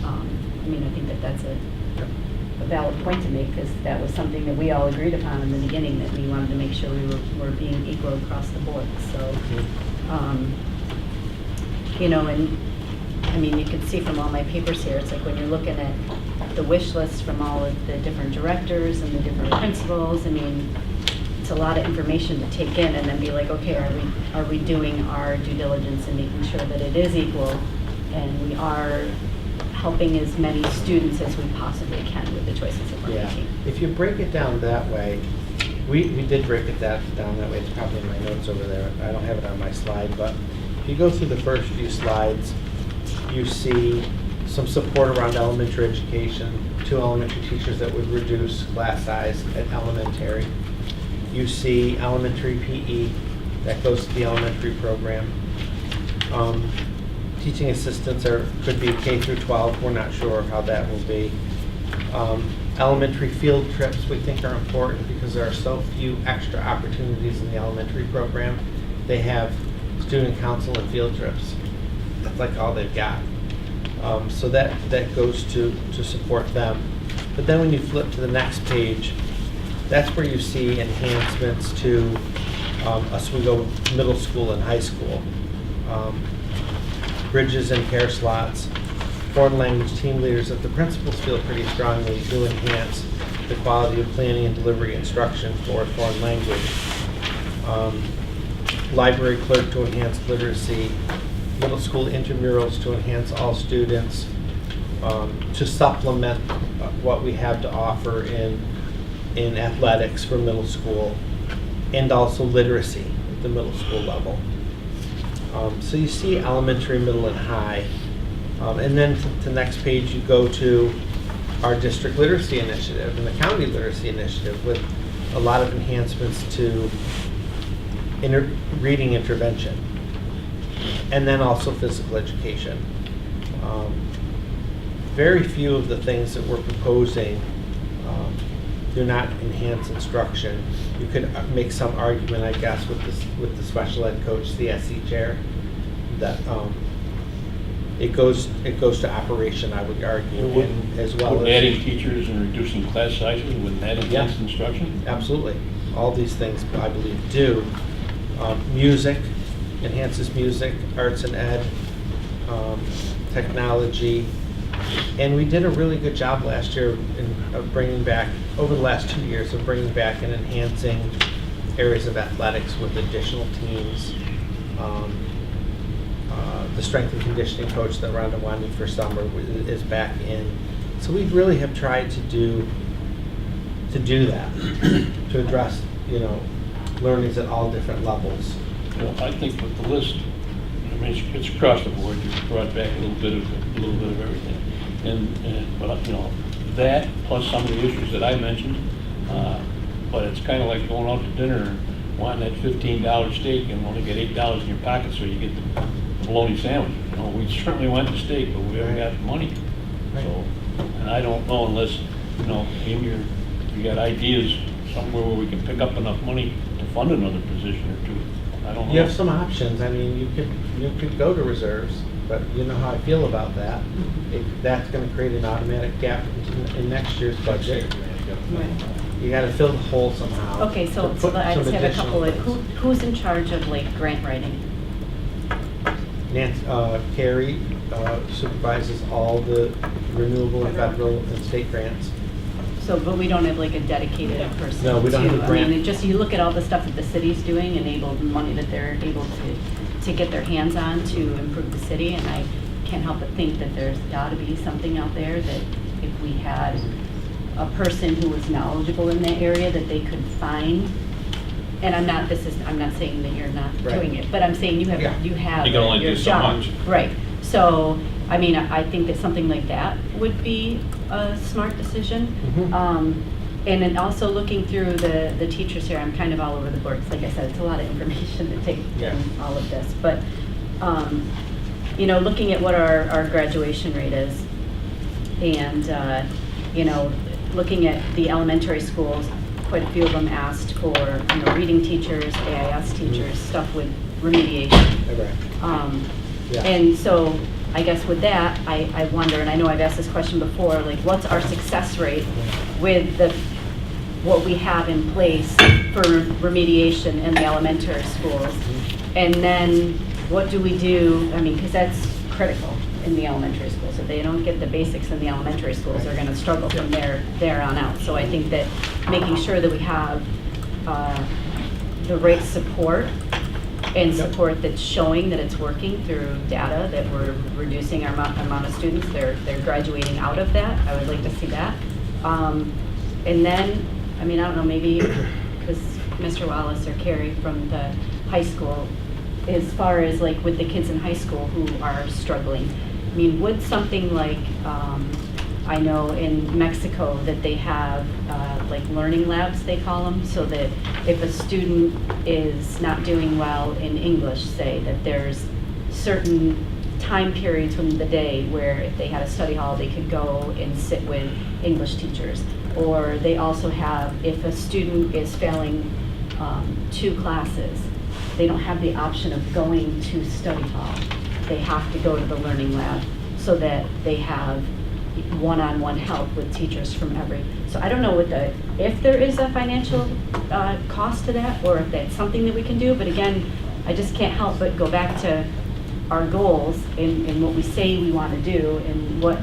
I think that that's a valid point to make, because that was something that we all agreed upon in the beginning, that we wanted to make sure we were being equal across the board. So, and you can see from all my papers here, it's like when you're looking at the wish list from all of the different directors and the different principals, it's a lot of information to take in and then be like, okay, are we doing our due diligence and making sure that it is equal, and we are helping as many students as we possibly can with the choices that we're Yeah. making. If you break it down that way, we did break it down that way. It's probably in my notes over there. I don't have it on my slide, but if you go through the first few slides, you see some support around elementary education, 2 elementary teachers that would reduce class size at elementary. You see elementary PE that goes to the elementary program. Teaching assistants could be K through 12. We're not sure how that will be. Elementary field trips we think are important because there are so few extra opportunities in the elementary program. They have student council and field trips. That's like all they've got. So that goes to support them. But then when you flip to the next page, that's where you see enhancements to Oswego Middle School and High School. Bridges and care slots, foreign language team leaders that the principals feel pretty strongly do enhance the quality of planning and delivery instruction for a foreign language. Library clerk to enhance literacy, middle school intramurals to enhance all students, to supplement what we have to offer in athletics for middle school, and also literacy at the middle school level. So you see elementary, middle, and high. And then to the next page, you go to our district literacy initiative and the county literacy initiative with a lot of enhancements to reading intervention, and then also physical education. Very few of the things that we're proposing do not enhance instruction. You could make some argument, I guess, with the special ed coach, the SE chair, that it goes to operation, I would argue, and as well Would as adding teachers and reducing class sizes, wouldn't that enhance instruction? absolutely. All these things, I believe, do. Music, enhances music, arts and ed, technology. And we did a really good job last year of bringing back, over the last 2 years, of bringing back and enhancing areas of athletics with additional teams. The strength and conditioning coach that Rhonda wanted for summer is back in. So we really have tried to do that, to address, learnings at all different levels. Well, I think with the list, I mean, it's across the board. You've brought back a little bit of everything, but that plus some of the issues that I mentioned. But it's kind of like going out to dinner and wanting that $15 steak and only get $8 in your pocket, so you get the bologna sandwich. We certainly went to steak, but we haven't got the money. So, and I don't know unless maybe you got ideas somewhere where we can pick up enough money to fund another position or two. I don't know. You have some options. I mean, you could go to reserves, but you know how I feel about that. That's going to create an automatic gap in next year's budget. You got to fill the hole somehow. Okay, so I just have a couple of, who's in charge of grant writing? Carrie supervises all the renewable and federal and state grants. So, but we don't have a dedicated person. No, we don't have a grant. I mean, you look at all the stuff that the city's doing and the money that they're able to get their hands on to improve the city, and I can't help but think that there's got to be something out there that if we had a person who was knowledgeable in that area that they could find. And I'm not saying that you're not doing it, but I'm saying you have You can only your do so job. much. Right. So, I mean, I think that something like that would be a smart decision. And then also looking through the teachers here, I'm kind of all over the board, 'cause like I said, it's a lot of information to take in all of this. But, looking at what our graduation rate is, and, looking at the elementary schools, quite a few of them asked for reading teachers, AIS teachers, stuff with remediation. And so I guess with that, I wonder, and I know I've asked this question before, what's our success rate with what we have in place for remediation in the elementary schools? And then what do we do, because that's critical in the elementary schools. If they don't get the basics in the elementary schools, they're going to struggle from there on out. So I think that making sure that we have the right support and support that's showing that it's working through data, that we're reducing our amount of students, they're graduating out of that. I would like to see that. And then, I don't know, maybe because Mr. Wallace or Carrie from the high school, as far as with the kids in high school who are struggling, would something like, I know in Mexico that they have learning labs, they call them, so that if a student is not doing well in English, say, that there's certain time periods from the day where if they had a study hall, they could go and sit with English teachers. Or they also have, if a student is failing 2 classes, they don't have the option of going to study hall. They have to go to the learning lab so that they have one-on-one help with teachers from every. So I don't know if there is a financial cost to that, or if that's something that we can do. But again, I just can't help but go back to our goals and what we say we want to do and what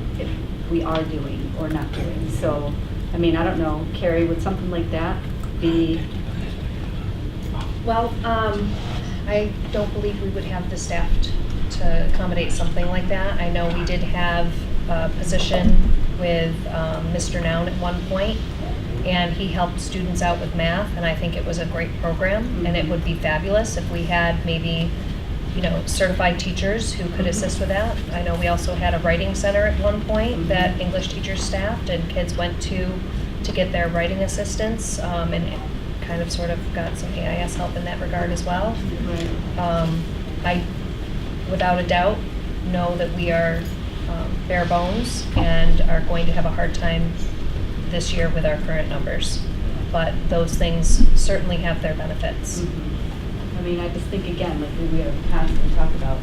we are doing or not doing. So I mean, I don't know, Carrie, would something like that be, Well, I don't believe we would have the staff to accommodate something like that. I know we did have a position with Mr. Noun at one point, and he helped students out with math, and I think it was a great program, and it would be fabulous if we had maybe, you know, certified teachers who could assist with that. I know we also had a writing center at one point that English teachers staffed, and kids went to get their writing assistance, and it kind of sort of got some AIS help in that regard as well. I, without a doubt, know that we are bare bones and are going to have a hard time this year with our current numbers. But those things certainly have their benefits. I mean, I just think again, like we have constantly talked about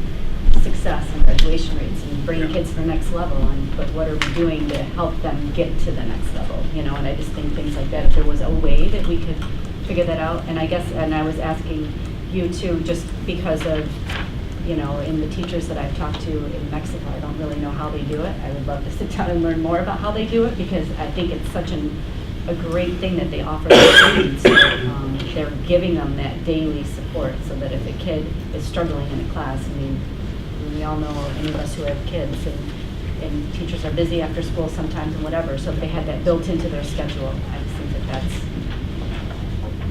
success and graduation rates and bringing kids to the next level, but what are we doing to help them get to the next level, you know? And I just think things like that, if there was a way that we could figure that out, and I guess, and I was asking you too, just because of, you know, in the teachers that I've talked to in Mexico, I don't really know how they do it. I would love to sit down and learn more about how they do it, because I think it's such a great thing that they offer their students. They're giving them that daily support, so that if a kid is struggling in a class, I mean, we all know, any of us who have kids, and teachers are busy after school sometimes and whatever, so if they had that built into their schedule, I just think that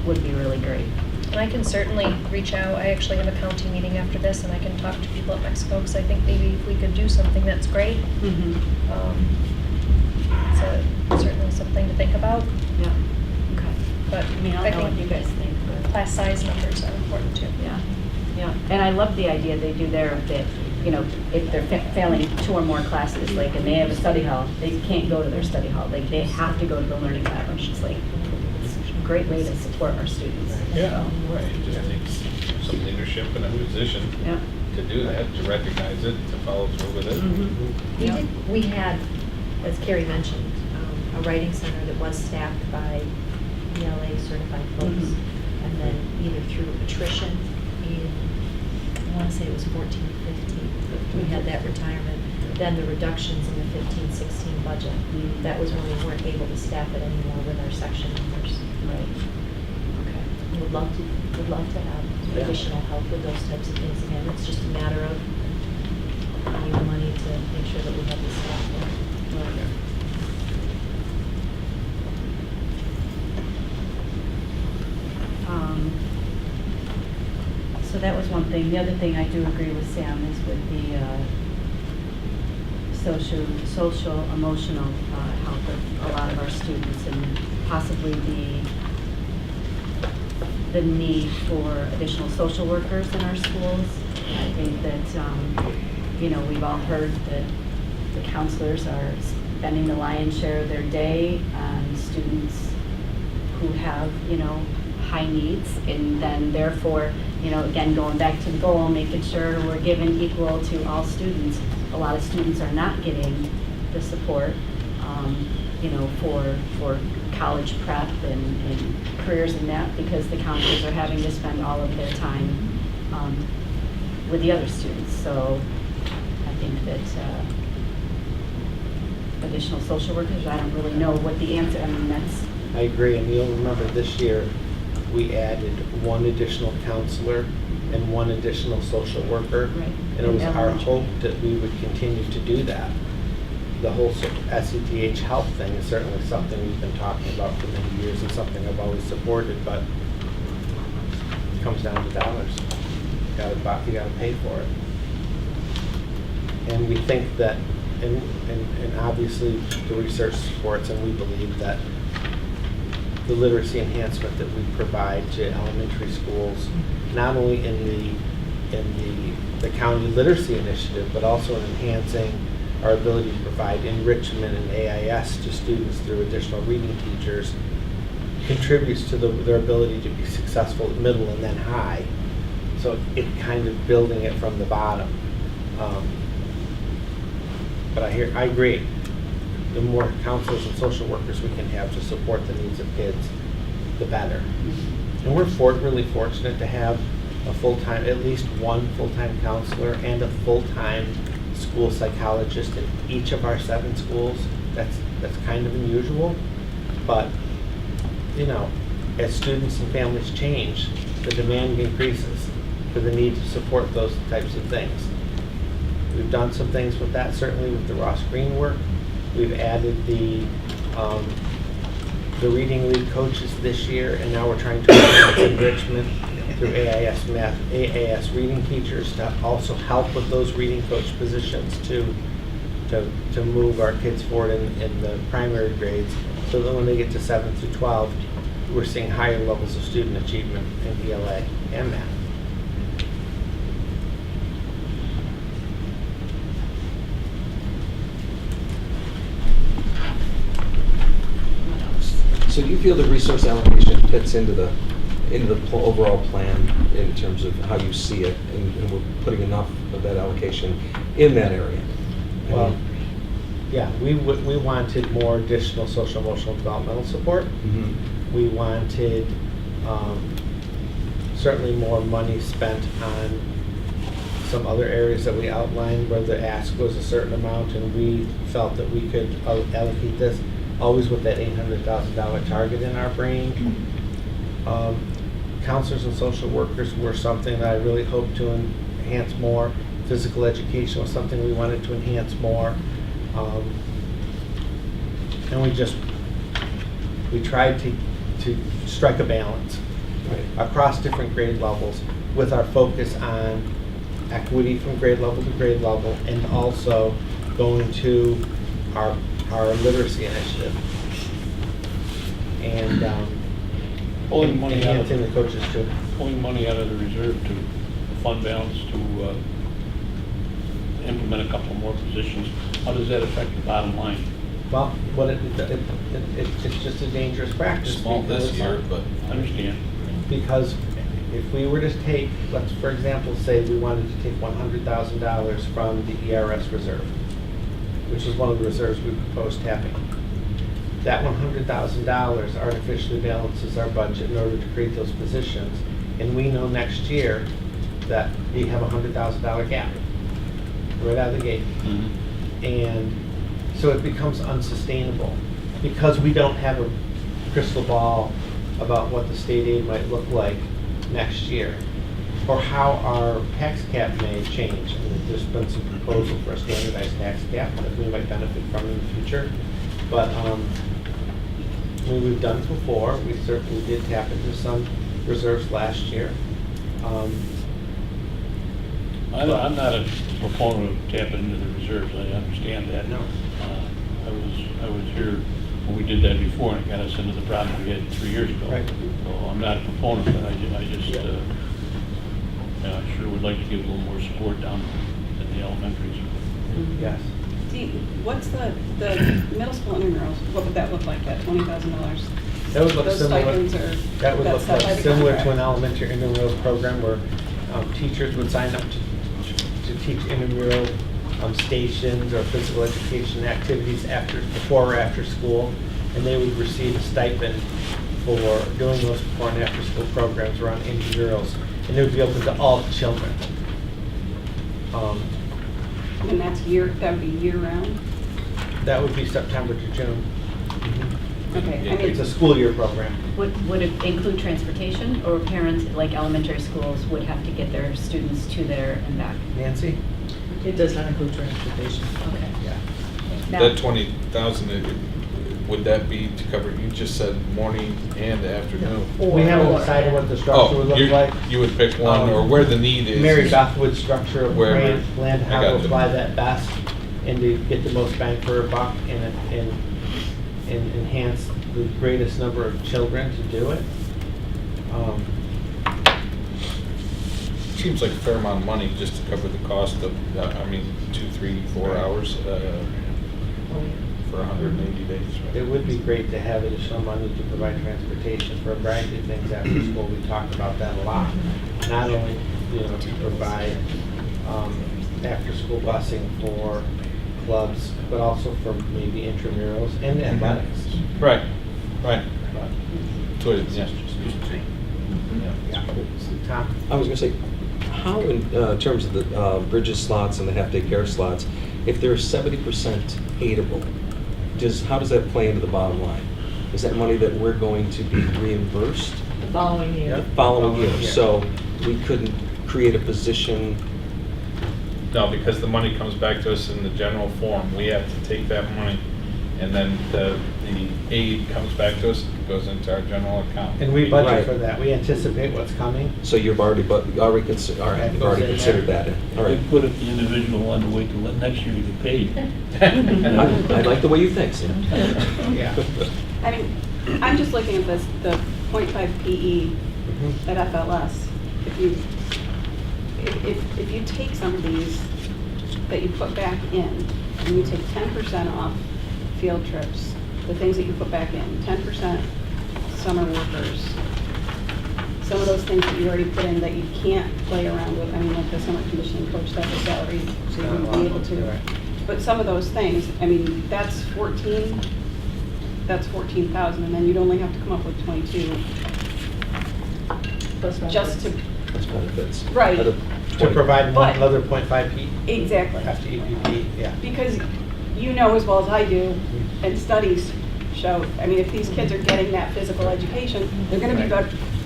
would be really great. And I can certainly reach out. I actually have a county meeting after this, and I can talk to people at Mexico, because I think maybe if we could do something, that's great. So certainly something to think about. Yeah, okay. But I mean, I don't know what you guys think. But class size numbers are important too. yeah, yeah. And I love the idea they do there of that, you know, if they're failing 2 or more classes, like, and they have a study hall, they can't go to their study hall. Like, they have to go to the learning lab. It's just like, it's a great way to support our students. Yeah, right, it just takes some leadership and a position Yeah. to do that, to recognize it, to follow through with it. We had, as Carrie mentioned, a writing center that was staffed by ELA certified folks. And then either through attrition in, I want to say it was 14, 15, we had that retirement. Then the reductions in the 15, 16 budget. That was when we weren't able to staff it anymore with our section numbers. Right. Okay. Would love to have additional help with those types of things. Again, it's just a matter of finding the money to make sure that we have the staff there. So that was one thing. The other thing I do agree with Sam is with the social, emotional health of a lot of our students, and possibly the need for additional social workers in our schools. I think that, you know, we've all heard that the counselors are spending the lion's share of their day on students who have, you know, high needs, and then therefore, you know, again, going back to the goal, making sure we're giving equal to all students. A lot of students are not getting the support, you know, for college prep and careers in that, because the counselors are having to spend all of their time with the other students. So I think that additional social workers, I don't really know what the answer, I mean, that's. I agree, and you'll remember this year, we added 1 additional counselor and 1 additional social worker. Right. And it was our Elementary. hope that we would continue to do that. The whole SETH health thing is certainly something we've been talking about for many years, and something I've always supported, but it comes down to dollars. You gotta pay for it. And we think that, and obviously the research supports, and we believe that the literacy enhancement that we provide to elementary schools, not only in the county literacy initiative, but also in enhancing our ability to provide enrichment and AIS to students through additional reading teachers, contributes to their ability to be successful at middle and then high. So it kind of building it from the bottom. But I agree. The more counselors and social workers we can have to support the needs of kids, the better. And we're really fortunate to have a full-time, at least 1 full-time counselor and a full-time school psychologist in each of our 7 schools. That's kind of unusual. But, as students and families change, the demand increases for the need to support those types of things. We've done some things with that, certainly with the Ross Green work. We've added the reading league coaches this year, and now we're trying to enhance enrichment through AIS math, AAS reading teachers to also help with those reading coach positions to move our kids forward in the primary grades, so that when they get to 7th through 12th, we're seeing higher levels of student achievement in ELA and math. So do you feel the resource allocation fits into the overall plan in terms of how you see it, and we're putting enough of that allocation in that area? Well, yeah, we wanted more additional social emotional developmental support. Mhm. We wanted certainly more money spent on some other areas that we outlined where the ask was a certain amount, and we felt that we could allocate this, always with that $800,000 target in our brain. Counselors and social workers were something that I really hoped to enhance more. Physical education was something we wanted to enhance more. And we tried to strike a balance across different grade levels with our focus on equity from grade level to grade level, and also going to our literacy initiative. And Pulling money out of enhancing the coaches too. Pulling money out of the reserve to fund balance to implement a couple more positions, how does that affect the bottom line? Well, it's just a dangerous practice. Small this year, but I understand. Because if we were to take, let's for example say we wanted to take $100,000 from the ERS reserve, which is one of the reserves we proposed tapping. That $100,000 artificially balances our budget in order to create those positions, and we know next year that we have a $100,000 gap right out of the gate. Mhm. And so it becomes unsustainable because we don't have a crystal ball about what the state aid might look like next year, or how our tax cap may change. I mean, there's been some proposal for a standardized tax cap that we might benefit from in the future. But we've done it before. We certainly did tap into some reserves last year. I'm not a proponent of tapping into the reserves, I understand that. No. I was here when we did that before, and it got us into the problem we had 3 years ago. Right. So I'm not a proponent, but I just I sure would like to give a little more support down at the elementaries. Yes. What's the middle school intramurals, what would that look like, that $20,000? That would look Those similar. stipends are, That would that's look set by like the similar to contract. an elementary intramural program where teachers would sign up to teach intramural stations or physical education activities before or after school, and they would receive a stipend for doing those before and after school programs around intramurals, and they would be open to all children. And that would be year round? That would be September to June. Okay, I It's a mean, school year program. Would it include transportation, or parents, like elementary schools, would have to get their students to there and back? Nancy? It does not include transportation. Okay. Yeah. Now- that 20,000, would that be to cover, you just said morning and afternoon? We haven't decided what the structure would look like. You would pick one, or where the need is. Mary Beth would structure a Wherever. plan how I to got you. apply that best and to get the most bang for her buck and enhance the greatest number of children to do it. Seems like a fair amount of money just to cover the cost of, 2, 3, 4 hours for 180 days, right? It would be great to have additional money to provide transportation for a variety of things after school. We talked about that a lot. Not only, to provide after school busing for clubs, but also for maybe intramurals and athletics. Right. But, Yeah. Tom? I was going to say, how in terms of the Bridges slots and the half-day care slots, if they're 70% aidable, how does that play into the bottom line? is that money that we're going to be reimbursed The following year. the following year? Following year. So we couldn't create a position, No, because the money comes back to us in the general form. We have to take that money, and then the aid comes back to us, goes into our general account. And we budget Right. for that. We anticipate what's coming. so you've already, all right, you've already considered that, all We right. put it the individual on to wait till next year to get paid. I like the way you think, Sam. Yeah. I mean, I'm just looking at this, the .5 PE Mhm. at FLS. If you take some of these that you put back in, and you take 10% off field trips, the things that you put back in, 10% summer workers, some of those things that you already put in that you can't play around with, I mean, like the summer conditioning coach, that's a salary, so you wouldn't be able to. Right. But some of those things, I mean, that's 14,000, and then you'd only have to come up with 22 just to, That's benefits. Right. Out of To 20. provide But- another .5 P exactly. after EPP, yeah. Because you know as well as I do, and studies show, I mean, if these kids are getting that physical education, they're gonna be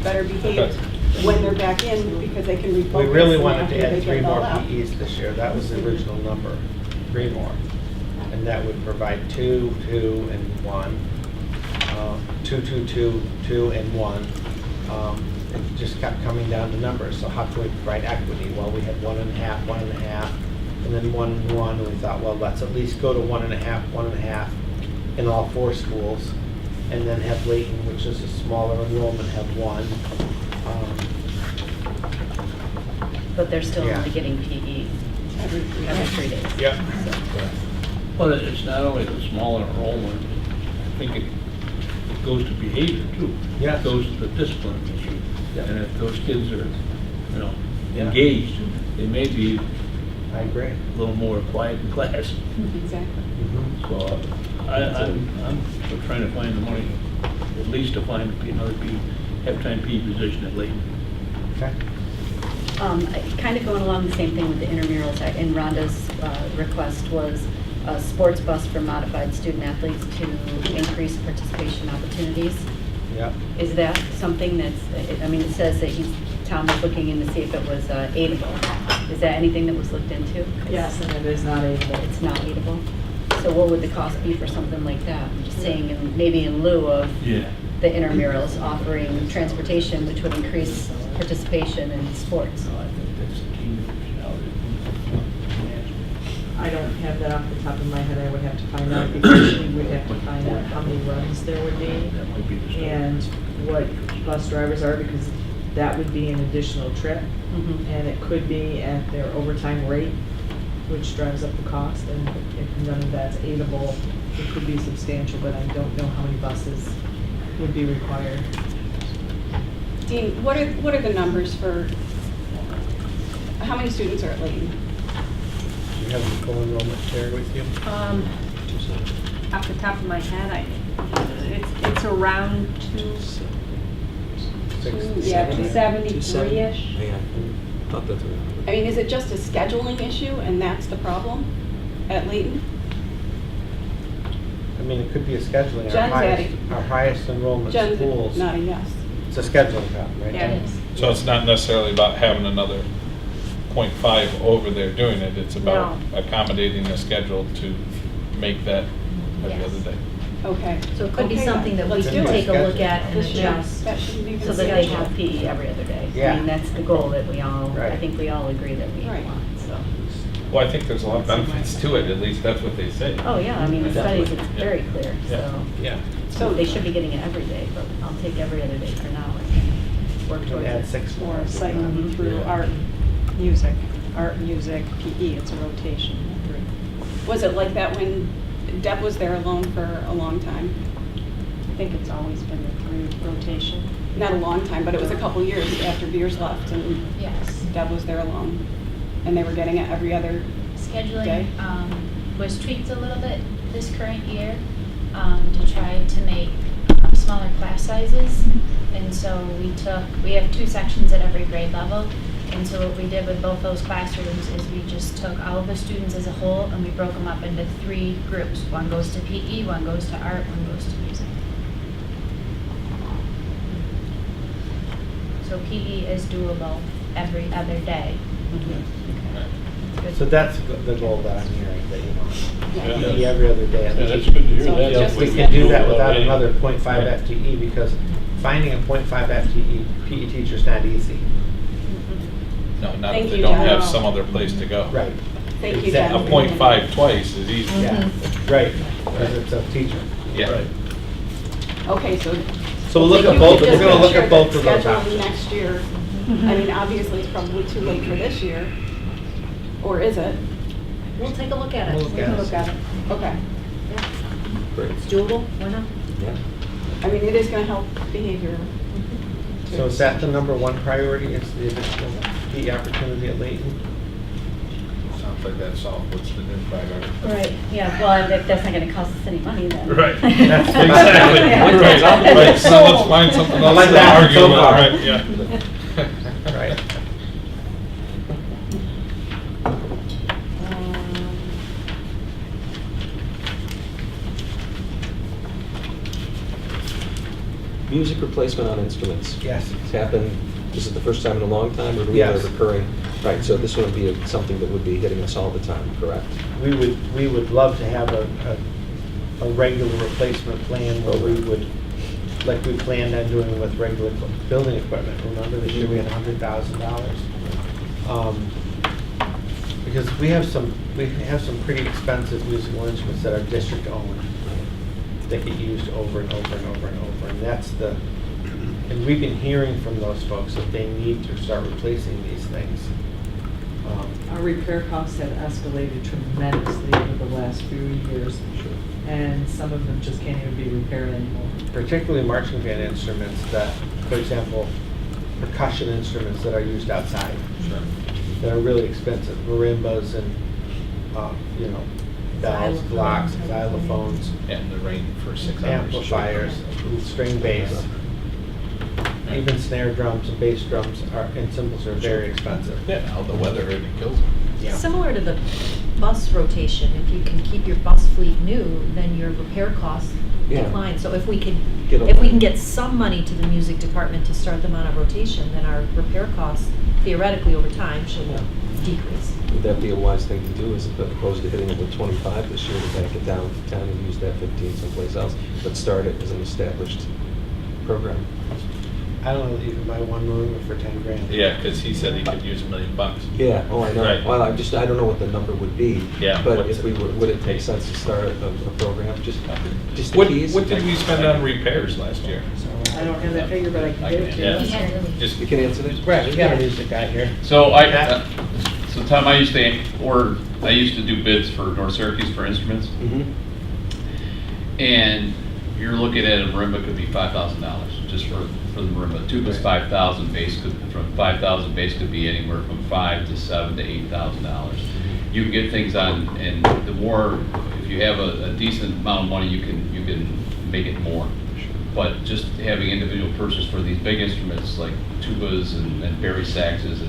better behaved when they're back in because they can refocus. We really and wanted after to they add get 3 it all more out. PEs this year. That was the original number, 3 more. And that would provide 2, 2, and 1. 2, 2, 2, 2, and 1. It just kept coming down to numbers. So how can we provide equity? Well, we had 1.5, 1.5, and then 1, 1. And we thought, well, let's at least go to 1.5, 1.5 in all 4 schools. And then have Layton, which is a smaller enrollment, have 1. But they're still Yeah. only getting PE every 3 days. Yep. Well, it's not only the smaller enrollment, I think it goes to behavior too. Yes. It goes to the discipline issue. Yeah. And if those kids are, Yeah. engaged, they may be I agree. a little more quiet in class. Exactly. Mhm. So I'm trying to find the money, at least to find another half-time PE position at Layton. Okay. Kind of going along the same thing with the intramurals, and Rhonda's request was a sports bus for modified student athletes to increase participation opportunities. Yep. Is that something that's, I mean, it says that Tom was looking in to see if it was aidable. Is that anything that was looked into? Yes, and it is not aidable. It's not aidable? So what would the cost be for something like that? I'm just saying, maybe in lieu of Yeah. the intramurals offering transportation, which would increase participation in sports. So I think that's the key. I don't have that off the top of my head, I would have to find out, because we would have to find out how many runs there would be That might be the start. and what bus drivers are, because that would be an additional trip, Mhm. and it could be at their overtime rate, which drives up the cost, and if none of that's aidable, it could be substantial, but I don't know how many buses would be required. Dean, what are the numbers for, how many students are at Layton? Do you have the full enrollment share with you? Off the top of my head, it's around Six, yeah, 7? 273-ish. Yeah, I thought that's what. I mean, is it just a scheduling issue and that's the problem at Layton? I mean, it could be a scheduling. Jen's adding. Our highest enrollment Jen's schools. nodding yes. It's a scheduling problem, right? Yeah, it is. So it's not necessarily about having another .5 over there doing it, it's about accommodating the schedule to make that every Yes. other day. Okay. So it could be Okay, something that we let's can do it. take a look at and This should- adjust, That shouldn't be so that they scheduled. have PE every other day. I Yeah. mean, that's the goal that we all, I Right. think we all agree that we Right. want, so. Well, I think there's a lot of benefits to it, at least that's what they say. Oh, yeah, I mean, the studies, it's Yeah. very clear, Yeah. so. Yeah. So they should be getting it every day, but I'll take every other day for now and work Can towards add it. 6 more. Or cycling Mhm. through Yeah. art, music, PE, it's a rotation. Was it like that when Deb was there alone for a long time? I think it's always been the 3 rotation. Not a long time, but it was a couple years after Beers left and Yes. Deb was there alone. And they were getting it every other, Scheduling Okay. was tweaked a little bit this current year to try to make smaller class sizes. And so we have 2 sections at every grade level. And so what we did with both those classrooms is we just took all of the students as a whole and we broke them up into 3 groups. One goes to PE, one goes to art, one goes to music. So PE is doable every other day. So that's the goal that I'm hearing, that you want. Yeah. Maybe every other day. Yeah, that's good to hear So that. just- We can do that without another .5 FTE, because finding a .5 FTE PE teacher is not easy. No, not Thank if they you, don't John. have some other place to go. Right. Thank you, Exactly. A Jen. .5 twice is easy. Yeah, right, because it's a teacher. Yeah. Okay, so. So we'll look if at you both, could we're just gonna make look sure at both that of those schedule options. next year, I mean, obviously, it's probably too late for this year, or is it? We'll take a look at it. We'll look We at can it. look at it, okay. Yeah. Great. It's doable, why not? Yeah. I mean, it is gonna help behavior. So is that the number one priority, is the additional PE opportunity at Layton? Sounds like that's all, what's the new priority? Right, yeah, well, and if that's not gonna cost us any money then. Right. That's Exactly. Yeah. Right, so let's find something I else like to that argue so about, far. right, yeah. Right. Music replacement on instruments. Yes. It's happened, is it the first time in a long time, or do we have Yes. a recurring? Right, so this would be something that would be hitting us all the time, correct? We would love to have a regular replacement plan where we would, like we planned on doing with regular building equipment. Remember this year we had $100,000? Because we have some pretty expensive musical instruments that are district owned, that get used over and over and over and over, and that's and we've been hearing from those folks that they need to start replacing these things. Our repair costs have escalated tremendously over the last few years, and some of them just can't even be repaired anymore. Particularly marching band instruments that, for example, percussion instruments that are used outside, that are really expensive, marimbas and, bells, Xylophone, blocks, everything. xylophones, Yeah, and they're rating for 6 hours. amplifiers, string bass. Even snare drums and bass drums and cymbals are very expensive. Yeah, all the weather, it kills them. Yeah. Similar to the bus rotation, if you can keep your bus fleet new, then your repair costs Yeah. decline. So if we can Get get some money to the music department to start them on a rotation, then our repair costs theoretically over time should Yeah. decrease. Would that be a wise thing to do, as opposed to hitting it with 25 this year, to back it down to 10 and use that 15 someplace else, but start it as an established program? I don't know that you can buy one marimba for 10 grand. Yeah, because he said he could use $1 million. Yeah, oh, I know. Right. Well, I don't know what the number would be. Yeah, But what's if we it- would it make sense to start a program, just the What keys? did we spend on repairs last year? I don't have that figure, but I can give it to Yeah. you. He had really. Just You can answer that? Brad, we got a music guy here. So so Tom, I used to do bids for North Syracuse for instruments, Mm-hmm. and you're looking at a marimba could be $5,000 just for the marimba. Tuba's 5,000, bass could be anywhere from $5,000 to $7,000 to $8,000. You can get things on, and the more, if you have a decent amount of money, you can make it more. But just having individual purchase for these big instruments like tubas and bari saxes,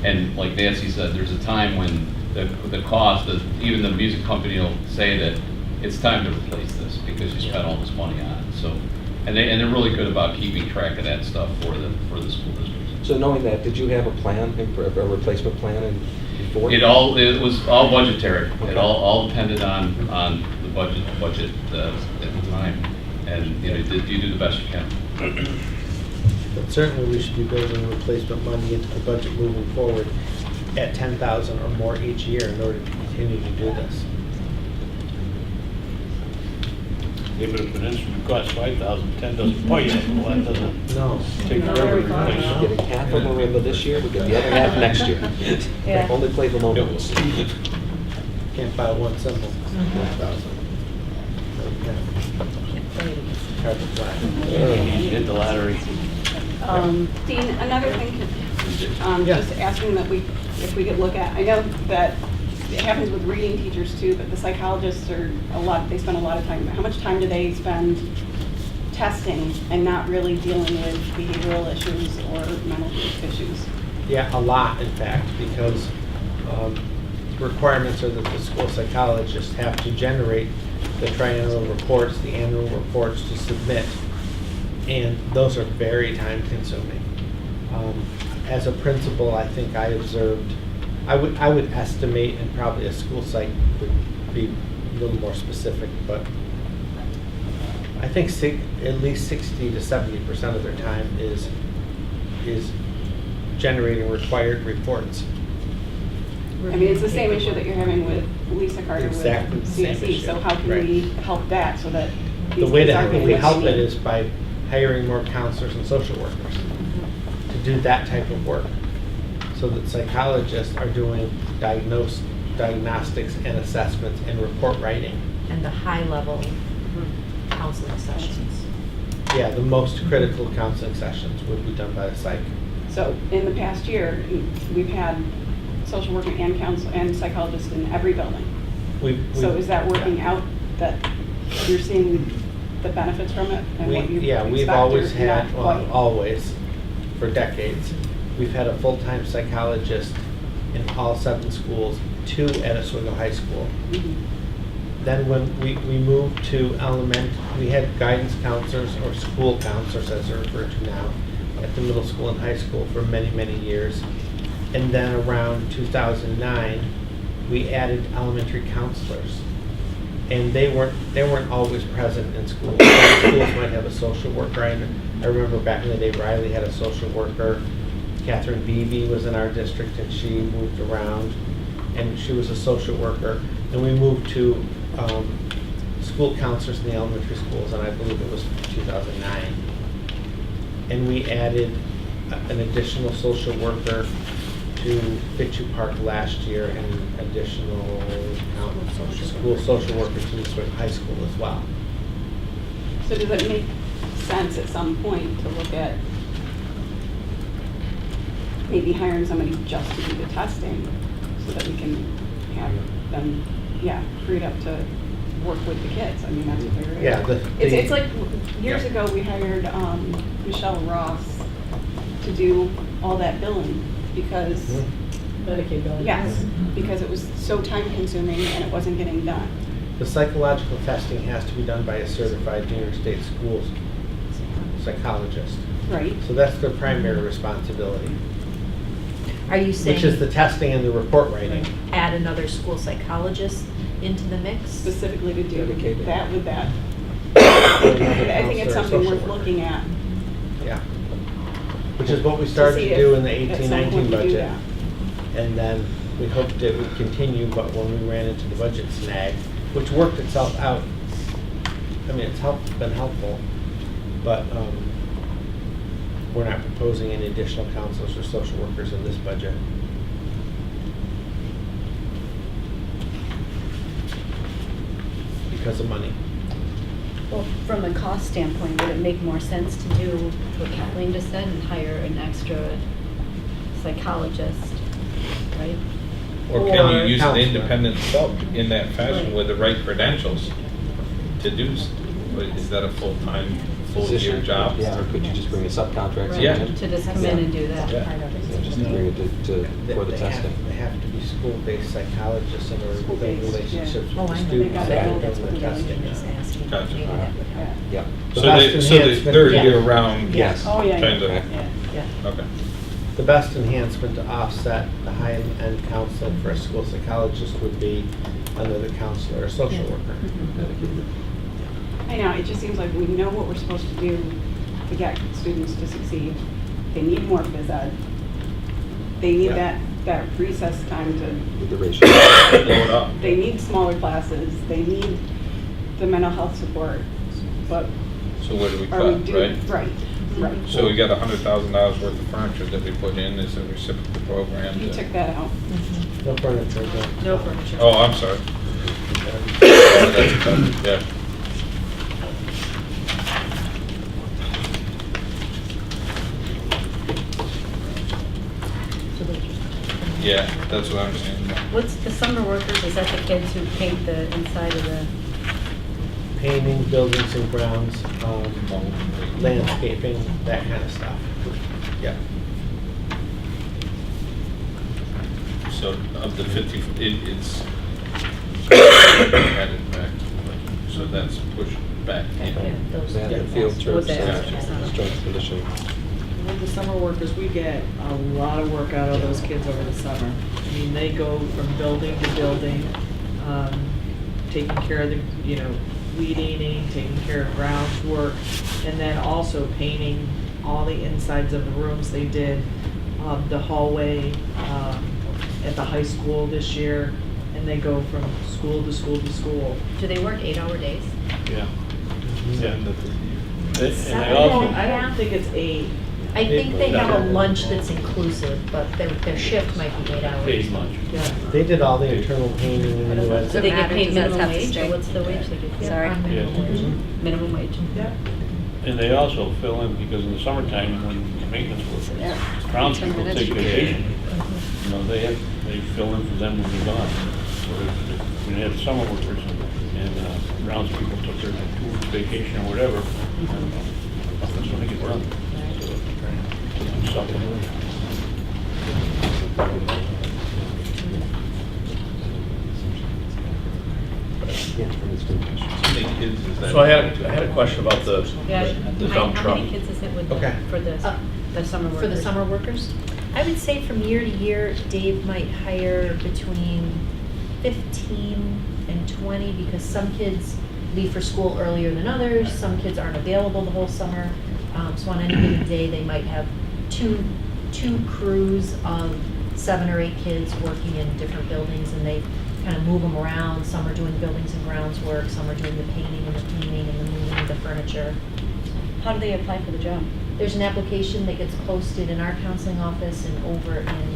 and like Nancy said, there's a time when the cost, even the music company will say that it's time to replace this because you spent all this money on it. So, and they're really good about keeping track of that stuff for the school districts. So knowing that, did you have a plan, a replacement plan before? It was all budgetary. Okay. It all depended on the budget at the time, and you do the best you can. But certainly we should be building replacement money into the budget moving forward at 10,000 or more each year in order to continue to do this. Yeah, but if an instrument costs 5,000, 10 doesn't buy you, well, that doesn't No. take forever to replace. We're getting half of marimba this year, we get the other half next year. Yeah. Only play the low notes. Can't buy one cymbal, 1,000. Hard to fly. Hit the lottery. Dean, another thing, Yeah. just asking that if we could look at, I know that it happens with reading teachers too, but the psychologists they spend a lot of time, how much time do they spend testing and not really dealing with behavioral issues or mental issues? Yeah, a lot, in fact, because requirements are that the school psychologists have to generate the triennial reports, the annual reports to submit, and those are very time consuming. As a principal, I think I observed, I would estimate, and probably a school site would be a little more specific, but I think at least 60 to 70% of their time is generating required reports. I mean, it's the same issue that you're having with Lisa Carter with Exactly the same CSE, issue. so how can Right. we help that so that The these way kids are that getting we what help they it need? is by hiring more counselors and social workers to do that type of work. So that psychologists are doing diagnostics and assessments and report writing. And the high-level counseling sessions. Yeah, the most critical counseling sessions would be done by the psych. So in the past year, we've had social worker and counsel and psychologists in every building. So is that working out, that you're seeing the benefits from it and what you expect? We've always or not had, quite? always, for decades, we've had a full-time psychologist in all 7 schools, 2 at Oswego High School. Mhm. Then when we moved to we had guidance counselors or school counselors, as they're referred to now, at the middle school and high school for many, many years. And then around 2009, we added elementary counselors. And they weren't always present in schools. Some schools might have a social worker. I remember back in the day, Riley had a social worker. Catherine Beebe was in our district, and she moved around, and she was a social worker. And we moved to school counselors in the elementary schools, and I believe it was 2009. And we added an additional social worker to Fitchie Park last year, and additional school social workers to Oswego High School as well. So does it make sense at some point to look at maybe hiring somebody just to do the testing so that we can have them, freed up to work with the kids? I mean, that's what they're. Yeah, It's like, years ago, we hired Michelle Ross to do all that billing because, Medicaid billing. yes, because it was so time consuming and it wasn't getting done. The psychological testing has to be done by a certified New York State school psychologist. Right? So that's their primary responsibility, Are you saying? which is the testing and the report writing. Add another school psychologist into the mix? Specifically to do Dedicated. that with that. Another I think it's counselor or something social worth worker. looking at. Yeah. Which is what we started see to do if in the at some 18-19 point we do budget. that. And then we hoped it would continue, but when we ran into the budget snag, which worked itself out, I mean, it's been helpful, but we're not proposing any additional counselors or social workers in this budget. Because of money. Well, from a cost standpoint, would it make more sense to do what Kathleen just said and hire an extra psychologist, right? Or can you use an counselor. independent sub in that fashion with the right credentials to do, is that a full-time, full-year Position? job? Yeah, or could you just bring a subcontract? Right, Yeah. To just come in and do that. Yeah. Yeah, just to bring it for the They testing. have to be school-based psychologists in order to build School-based, relationships Oh, with the I know. students They that gotta are know That's doing what the the testing. lady was asking. Gotcha. Maybe that would help. Yeah. The So best so enhancement- they're Yeah. year-round, Yes. Oh, yeah. kind of, Correct. Yeah. okay. The best enhancement to offset the high-end counseling for a school psychologist would be another counselor or social worker. Dedicated. I know, it just seems like we know what we're supposed to do to get students to succeed. They need more phys ed. They need Yeah. that recess time to, With the ratio. Blow it up. they need smaller classes, they need the mental health support, but So where do we are we cut, doing? right? Right. So we got $100,000 worth of furniture that we put in as a reciprocal program. You to- took that out. No furniture, no. No furniture. Oh, I'm sorry. Oh, that's- Yeah. Yeah, that's what I'm saying. What's the summer workers, is that the kids who paint the inside of the, Painting, buildings and grounds, landscaping, that kind of stuff. Yeah. So of the 50, it's added back. So that's pushed back in. those? That Yeah. and field What trips, that is. strength conditioning. With the summer workers, we get a lot of work out of those kids over the summer. I mean, they go from building to building, taking care of the, weed eating, taking care of grounds work, and then also painting all the insides of the rooms. They did the hallway at the high school this year, and they go from school to school to school. Do they work 8-hour days? Yeah. Yeah. And Seven. they also, I don't think it's 8. I think they have a lunch that's inclusive, but their shift might be 8 hours. pays much. Yeah. They did all the internal painting and the So they get matter, paid does that minimum have to wage, stay? or what's the wage they get? Yeah, Sorry, on minimum wage. minimum wage. Yeah. And they also fill in, because in the summertime, when the maintenance workers, Yeah. grounds 10 people minutes. take vacation, they fill in for them when they're gone. So if we had summer workers and grounds people took their 2 weeks vacation or whatever, that's when they get done. So, supplement. So I had a question about the Yeah, dump how truck. many kids is it with, Okay. for the summer workers? For the summer workers? I would say from year to year, Dave might hire between 15 and 20 because some kids leave for school earlier than others, some kids aren't available the whole summer. So on any given day, they might have two crews of 7 or 8 kids working in different buildings, and they kind of move them around. Some are doing buildings and grounds work, some are doing the painting and the cleaning and the moving of the furniture. How do they apply for the job? There's an application that gets posted in our counseling office and over in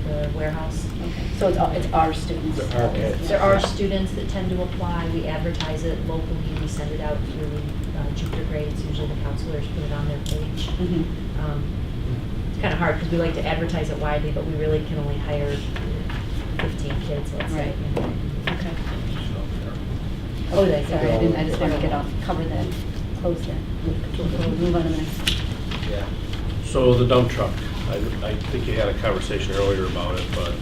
the warehouse. Okay, so it's our students. Our kids. There are students that tend to apply. We advertise it locally. We send it out through junior grades. Usually the counselors put it on their page. Mhm. It's kind of hard because we like to advertise it widely, but we really can only hire 15 kids, let's say. Right. Okay. Oh, they Sorry, I just want to get off, cover that, close that. We'll move on to the next. Yeah. So the dump truck, I think you had a conversation earlier about it, but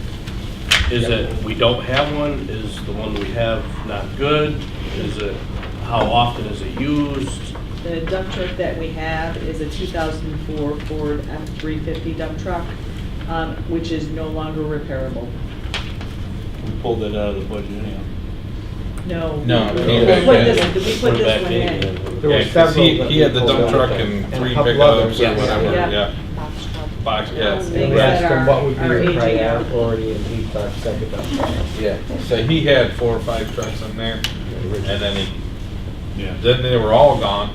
is it, we don't have one? Is the one we have not good? Is it, how often is it used? The dump truck that we have is a 2004 Ford F-350 dump truck, which is no longer repairable. We pulled that out of the budget anyhow. No. No, We came put back this, in. we put this one in. There were Yeah, 'cause several he that had we the pulled dump out truck there. and And a 3 couple pickups others. or Yeah. whatever, Yeah. yeah. Box, yeah. Things And we that asked him what would be are your aging out. priority, and he thought second dump truck. Yeah, so he had 4 or 5 trucks in there, and then Yeah. then they were all gone.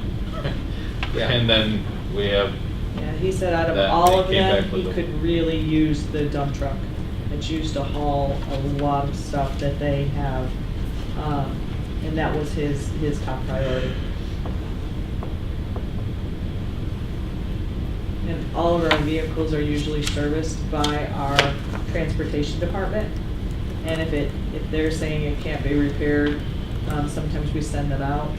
Yeah. And then we have, Yeah, he said out of That all they of came them, back with he them. could really use the dump truck. It's used to haul a lot of stuff that they have, and that was his top priority. And all of our vehicles are usually serviced by our transportation department. And if they're saying it can't be repaired, sometimes we send them out,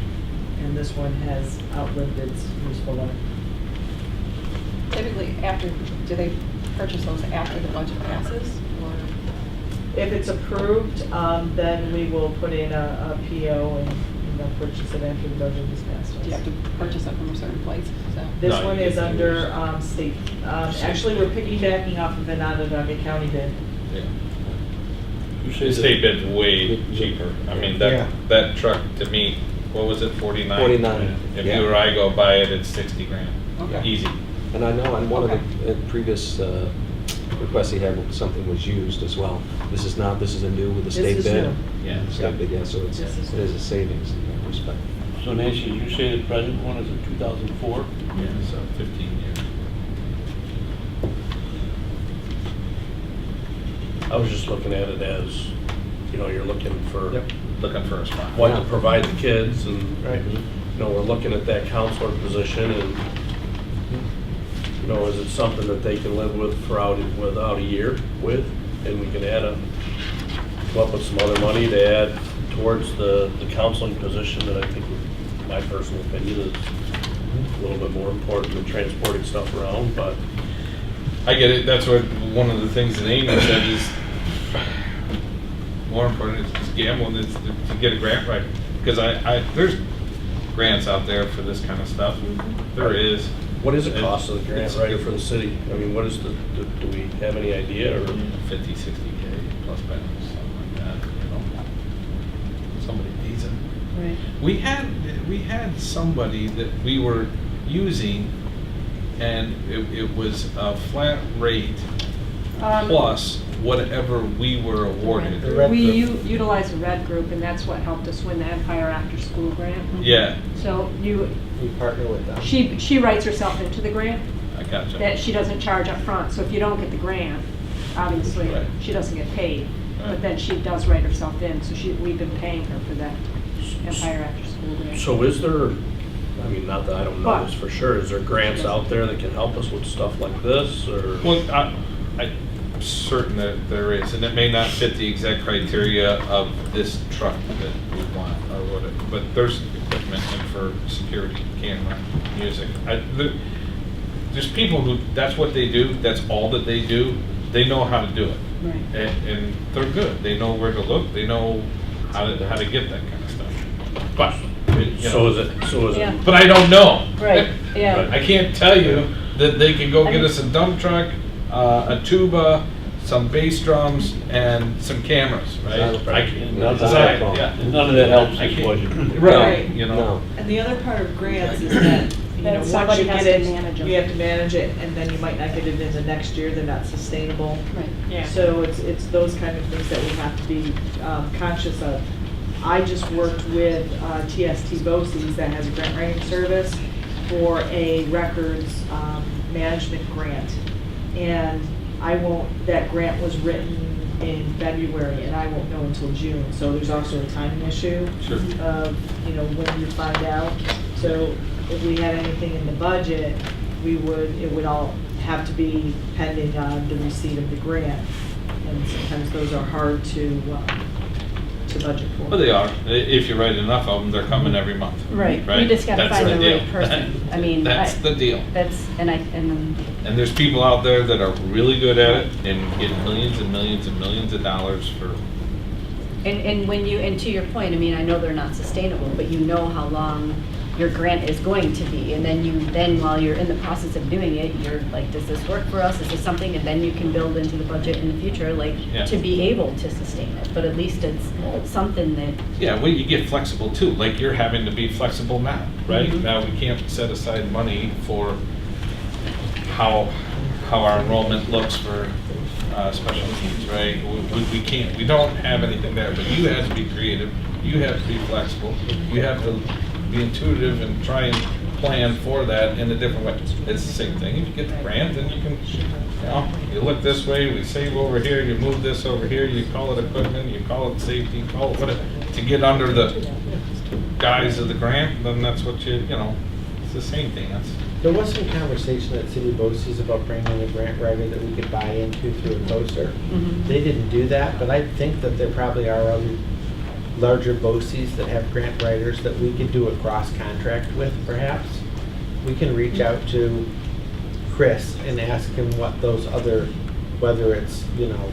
and this one has outlived its useful life. Typically, do they purchase those after the budget passes, or? If it's approved, then we will put in a PO and they'll purchase it after the budget is passed. Do you have to purchase it from a certain place? This No, one you is can under state. Actually, we're piggybacking off of an Onondaga County bid. yeah. You say The that- state bid's way cheaper. I mean, Yeah. that truck to me, what was it, 49? 49, If yeah. you or I go buy it, it's 60 grand. Okay. Easy. And I know on one of the previous requests he had, something was used as well. This is a new with the This state is bid. new. Yeah. State bid, yeah, so it This is is a savings in that respect. So Nancy, did you say the present one is a 2004? Yeah, so 15 years. I was just looking at it as, you're looking for Yep. Looking for a spot. what to provide the kids, and, Right. we're looking at that counselor position, and, is it something that they can live with without a year with, and we can come up with some other money to add towards the counseling position that I think, my personal opinion, is a little bit more important than transporting stuff around, but I get it. That's what one of the things that Amy said is more important is just gambling is to get a grant right. Because there's grants out there for this kind of stuff. There is. What is the cost of the grant writer for the city? I mean, what is the, do we have any idea, or? 50, 60K plus benefits, something like that, you know. Somebody decent. Right. We had somebody that we were using, and it was a flat rate plus whatever we were awarded. The red We group. utilize a red group, and that's what helped us win the Empire After School grant. Yeah, So We partner with them. she writes herself into the grant, I gotcha. that she doesn't charge up front. So if you don't get the grant, obviously, Right. she doesn't get paid. Right. But then she does write herself in, so we've been paying her for that Empire After School grant. So is there, I mean, not that I don't know But- this for sure, is there grants out there that can help us with stuff like this, or? Well, I'm certain that there is, and it may not fit the exact criteria of this truck that we want or whatever, but there's equipment and for security, camera, music. There's people who, that's what they do, that's all that they do, they know how to do it. Right. And they're good, they know where to look, they know how to get that kind of stuff. But, you So know, is Yeah. it, but I don't know. Right, yeah. I can't tell you that they can go I get mean- us a dump truck, a tuba, some bass drums, and some cameras, right? I can't- Not the Design, iPhone. yeah. None of that helps I this can't- budget. Right, you know. No. And the other part of grants is that, you know, That once somebody you has get to it, manage 'em. you have to manage it, and then you might not get it in the next year, they're not sustainable. Right. Yeah. So it's those kind of things that we have to be conscious of. I just worked with TST BOCES that has a grant writing service for a records management grant. And that grant was written in February, and I won't know until June. So there's also a timing issue Sure. of, you know, when you find out. So if we had anything in the budget, it would all have to be pending on the receipt of the grant. And sometimes those are hard to budget for. Well, they are. If you write enough of them, they're coming every month. Right. Right? You just gotta That's find the the right deal. person. I mean, That's the deal. That's, and And there's people out there that are really good at it and get millions and millions and millions of dollars for, And when you, and to your point, I mean, I know they're not sustainable, but you know how long your grant is going to be. And then while you're in the process of doing it, you're like, does this work for us? Is this something? And then you can build into the budget in the future, like, Yeah. to be able to sustain it. But at least it's something that, yeah, well, you get flexible too, like you're having to be flexible now, right? Mhm. Now, we can't set aside money for how our enrollment looks for special needs, right? We can't, we don't have anything there, but you have to be creative, you have to be flexible, you have to be intuitive and try and plan for that in a different way. It's the same thing, if you get the grant, then you can, you know, you look this way, we save over here, you move this over here, you call it equipment, you call it safety, you call it whatever, to get under the guise of the grant, then that's what you know, it's the same thing, There was some conversation at City BOCES about bringing in a grant writer that we could buy into through a coaster. They didn't do that, but I think that there probably are other larger BOCES that have grant writers that we could do a cross-contract with, perhaps. We can reach out to Chris and ask him what those other, whether it's, you know,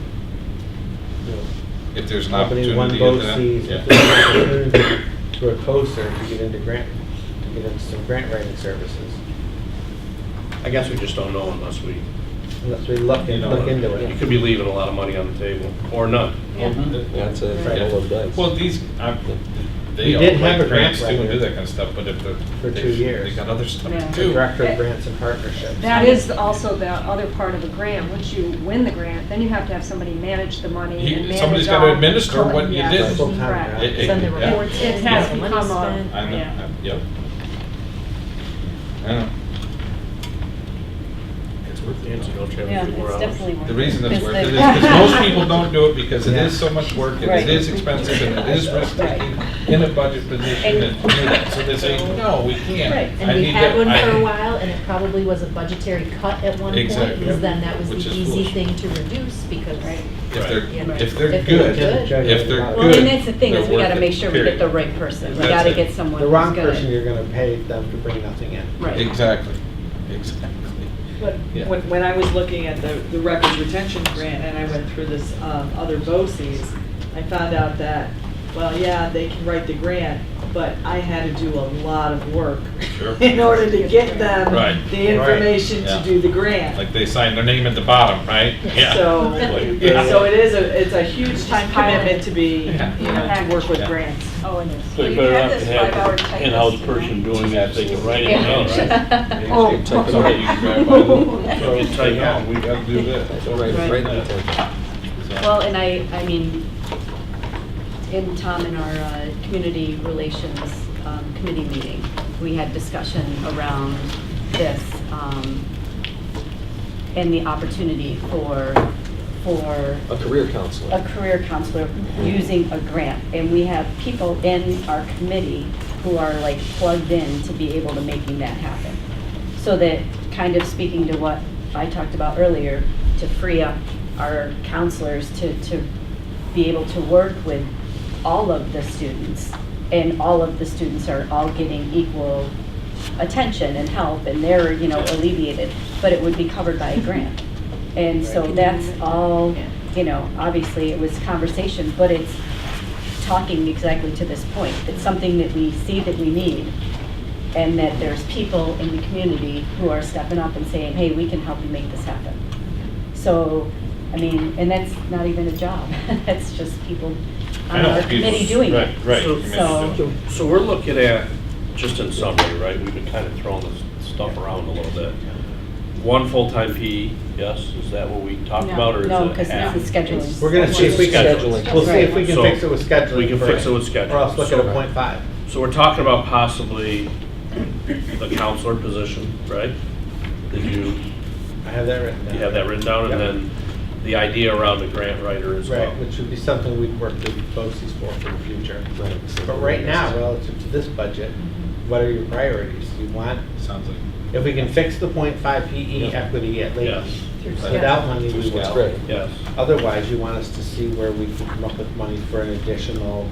if there's an opening one opportunity BOCES, at if that. there's an opportunity through a coaster to get into some grant writing services. I guess we just don't know unless we, Unless we look into you it. could be leaving a lot of money on the table, or none. That's a Right. roll of dice. Well, they We all did have write a grant grants too and writer do that kind of stuff, but if for 2 years. they got other stuff Yeah. too. Director of Grants and Partnerships. That is also the other part of the grant. Once you win the grant, then you have to have somebody manage the money and manage Somebody's got to all- administer what you Yeah. did. Full-time Correct. grant. Send the Yeah. reports It in, has the money become a, spent. I know, yeah. yep. I know. It's worth it. Nancy, don't you yeah, have a few more it's hours? definitely worth it. The reason it's Because worth it is the- because most people don't do it because it Yeah. is so much work and Right. it is expensive and it is risk-taking in a budget position and do that. So they say, no, we can't. Right, I and we need had that- one I- for a while, and it probably was a budgetary cut at one point, Exactly. because then that was the Which is easy foolish. thing to reduce, because. If they're, Yeah. if they're If they're good, good. if they're Well, Well, good. and that's the thing, is they're we gotta worth make it, sure we get period. the right person. We That's gotta it. get someone The who's wrong good. person, you're gonna pay them to bring nothing in. Right. Exactly, exactly. But Yeah. when I was looking at the records retention grant and I went through this other BOCES, I found out that, well, yeah, they can write the grant, but I had to do a lot of work Sure. in order to get them Right. the information Yeah. to do the grant. Like they signed their name at the bottom, right? Yeah. So, Yeah. so it's a huge time commitment to be, Yeah. to work with Yeah. grants. Oh, it is. So you better not to have an in-house person doing that, they can write it down, right? Oh. Type it So up. that you can drive by them. So it's like, Yeah, we gotta do this. Right, right in the attention. Well, and I mean, in Tom, in our community relations committee meeting, we had discussion around this and the opportunity for A career counselor. a career counselor using a grant. And we have people in our committee who are like plugged in to be able to making that happen. So that, kind of speaking to what I talked about earlier, to free up our counselors to be able to work with all of the students, and all of the students are all getting equal attention and help, and they're, alleviated, but it would be covered by a grant. And so that's all, obviously it was conversation, but it's talking exactly to this point. It's something that we see that we need, and that there's people in the community who are stepping up and saying, hey, we can help you make this happen. So, I mean, and that's not even a job. That's just people on our committee doing it. Right. So, So we're looking at, just in summary, right, we've been kind of throwing this stuff around a little bit. One full-time PE, yes, is that what we talked about, or is it no, because half? this is scheduling. We're gonna see if we can, Scheduling. we'll see if we can So, fix it with scheduling. we can fix it with first, scheduling. Or else look at a So- 0.5. So we're talking about possibly the counselor position, right? Did you I have that written down. have that written down? And Yep. then the idea around the grant writer as well. Right, which would be something we'd work with BOCES for the future. Right. But right now, relative to this budget, what are your priorities? Do you want, Sounds like. if we can fix the 0.5 PE equity at Yes. least, without money, we That's will. great. Yes. Otherwise, you want us to see where we can come up with money for an additional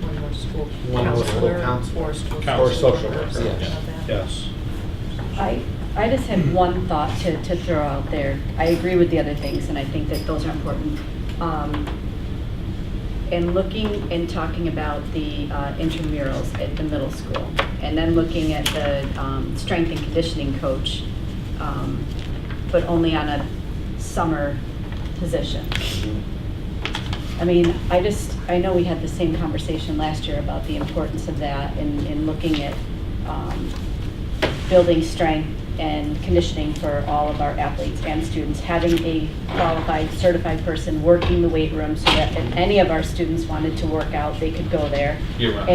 One more school One more school counselor counselor. or school Or social worker. worker. Yes. Yes. I just had one thought to throw out there. I agree with the other things, and I think that those are important. And looking and talking about the intramurals at the middle school, and then looking at the strength and conditioning coach, but only on a summer position. I mean, I know we had the same conversation last year about the importance of that, and looking at building strength and conditioning for all of our athletes and students, having a qualified, certified person working the weight room so that if any of our students wanted to work out, they could go there Year-round.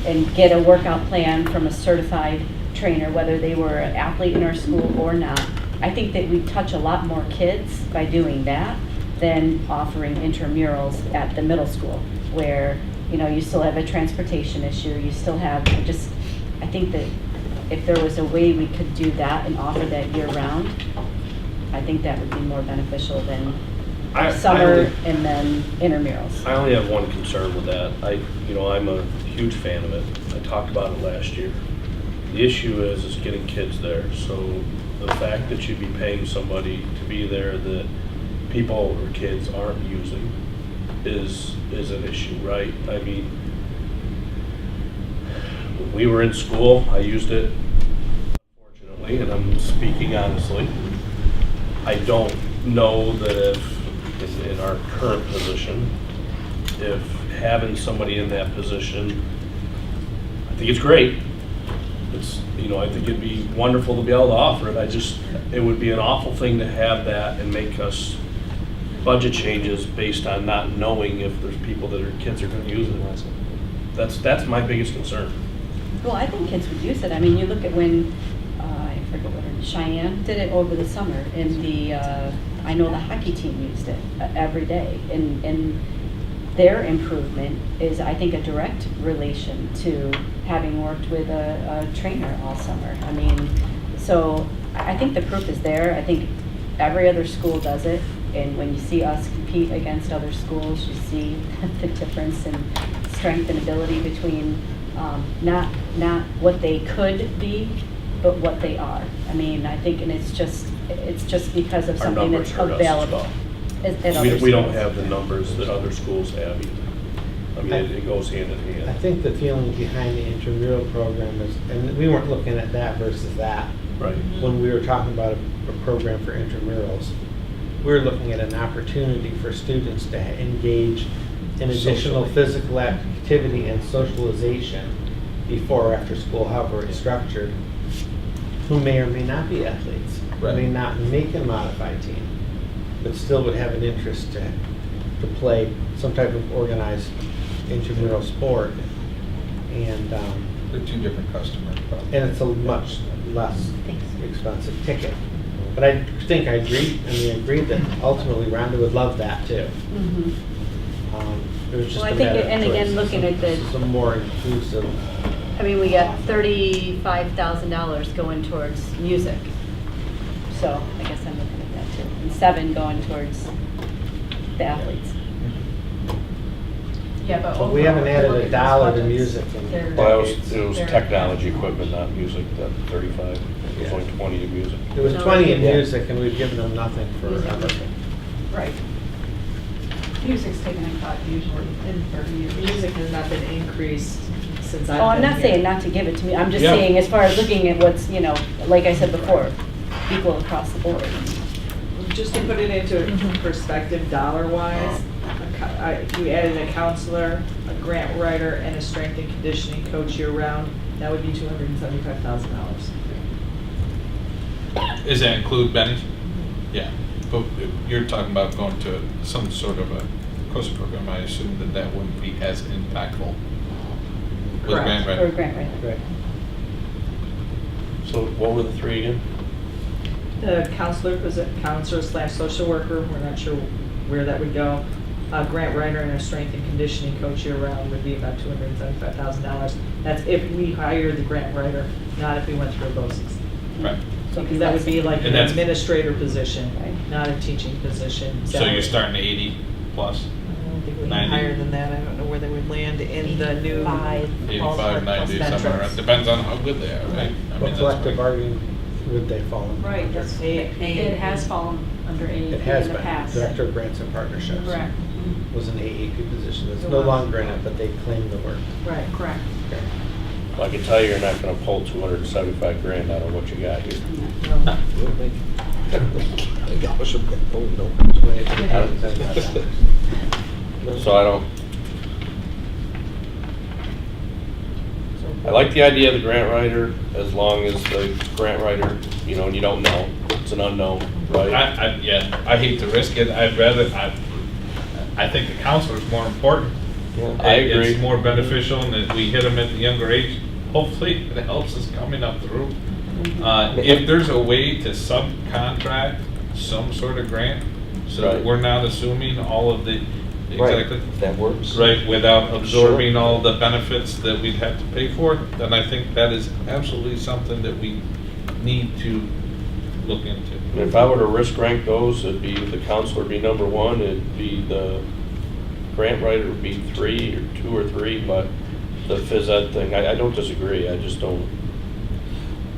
and get a workout plan from a certified trainer, whether they were an athlete in our school or not. I think that we touch a lot more kids by doing that than offering intramurals at the middle school, where, you still have a transportation issue, you still have, I think that if there was a way we could do that and offer that year-round, I think that would be more beneficial than summer and then intramurals. I only have one concern with that. I'm a huge fan of it. I talked about it last year. The issue is getting kids there. So the fact that you'd be paying somebody to be there that people or kids aren't using is an issue, right? I mean, when we were in school, I used it, unfortunately, and I'm speaking honestly. I don't know that if, in our current position, if having somebody in that position, I think it's great. I think it'd be wonderful to be able to offer it. It would be an awful thing to have that and make us budget changes based on not knowing if there's people that are kids are going to use it. That's my biggest concern. Well, I think kids would use it. I mean, you look at when, I forget what her, Cheyenne did it over the summer, and I know the hockey team used it every day, and their improvement is, I think, a direct relation to having worked with a trainer all summer. I mean, so I think the proof is there. I think every other school does it, and when you see us compete against other schools, you see the difference in strength and ability between not what they could be, but what they are. I mean, I think, and it's just because of Our something numbers that's hurt us as available well. at other schools. We don't have the numbers that other schools have either. I mean, it goes hand in hand. I think the feeling behind the intramural program is, and we weren't looking at that versus that. Right. When we were talking about a program for intramurals, we were looking at an opportunity for students to engage in additional Socially. physical activity and socialization before or after school, however it's structured, who may or may not be athletes, who may Right. not make a modified team, but still would have an interest to play some type of organized intramural sport. And They're two different customers, probably. and it's a much less expensive ticket. But I think I agreed that ultimately Rhonda would love that too. It was just Well, I a think, matter of and again, choice. looking at the, Some more inclusive. I mean, we got $35,000 going towards music. So I guess I'm looking at that too. And 7 going towards the athletes. Yeah, but But we haven't overall, added look a at dollar these to budgets, music in they're- Well, it was they're- technology equipment, not music, that 35. It was Yeah. only 20 to music. It was No, 20 in yeah. music and we've given them nothing forever. Right. Music's taken a cut usually in 30 years. Music has not been increased since I've been Oh, I'm not here. saying not to give it to me, I'm just Yeah. saying as far as looking at what's, like I said before, equal across the board. Just to put it into perspective, dollar-wise, we added a counselor, a grant writer, and a strength and conditioning coach year-round. That would be $275,000. Does that include Benny's? Yeah, but you're talking about going to some sort of a coaching program, I assume that wouldn't be as impactful with Correct. grant Or writing. grant writer. Right. So what were the three again? The counselor/social worker, we're not sure where that would go. A grant writer and a strength and conditioning coach year-round would be about $275,000. That's if we hire the grant writer, not if we went through a BOCES. Right. So Because that would be like And an that's- administrator position, Right. not a teaching position. So you're starting at 80 plus? I don't think we 90. higher than that. I don't know where they would land in the new. 85, 90, somewhere around, metrics. depends on how good they are, right? I mean, What that's collective fine. bargaining would they fall under? Right, that's, it has fallen under AEP It has in the been. past. Director of Grants and Partnerships. Correct, Was an AAP position. It's It no was. longer in it, but they claim the work. Right. correct. Well, I can tell you, you're not gonna pull 275 grand out of what you got here. No. So I don't. I like the idea of the grant writer, as long as the grant writer, and you don't know, it's an unknown, right? I hate to risk it, I think the counselor is more important. I agree. It's more beneficial and that we hit them at the younger age. Hopefully, it helps us coming up through. If there's a way to subcontract some sort of grant, so that Right. we're not assuming all of the, exactly, Right, that works. right, without absorbing Sure. all the benefits that we'd have to pay for, then I think that is absolutely something that we need to look into. And if I were to risk rank those, it'd be the counselor be number one, it'd be the grant writer would be 3 or 2 or 3, but the phys ed thing, I don't disagree, I just don't.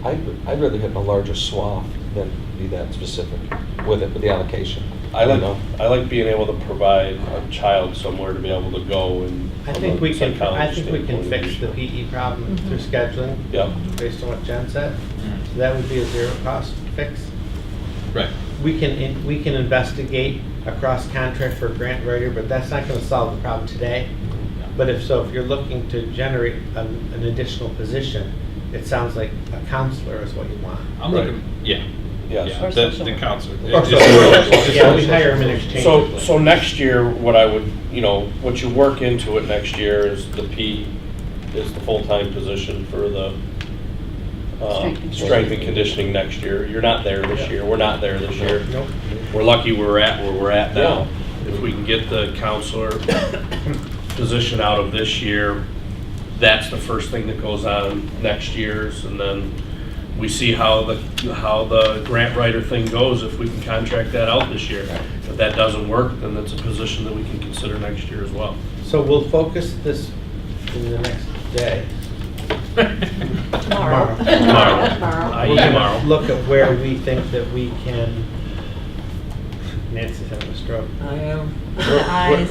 I'd rather have a larger swath than be that specific with it, with the allocation. I like, You know? I like being able to provide a child somewhere to be able to go and. I from think a we can psychology fix standpoint. the PE problem through scheduling. Yep. Based on what Jen said. So that would be a zero cost fix. Right. We can investigate a cross contract for a grant writer, but that's not gonna solve the problem today. But if you're looking to generate an additional position, it sounds like a counselor is what you want. I'm Right. looking, yeah. Yes. Yeah, Or the social counselor. Or Just- Yeah, we hire them interchangeably. So next year, what I would, what you work into it next year is the full-time position for the strength and conditioning next year. You're not there this year, we're not there this year. Nope. We're lucky we're at where we're at now. If we can get the counselor position out of this year, that's the first thing that goes on next year's, and then we see how the grant writer thing goes, if we can contract that out this year. If that doesn't work, then that's a position that we can consider next year as well. So we'll focus this in the next day. Tomorrow. I.e. We're gonna tomorrow. look at where we think that we can, Nancy's having a stroke. I am.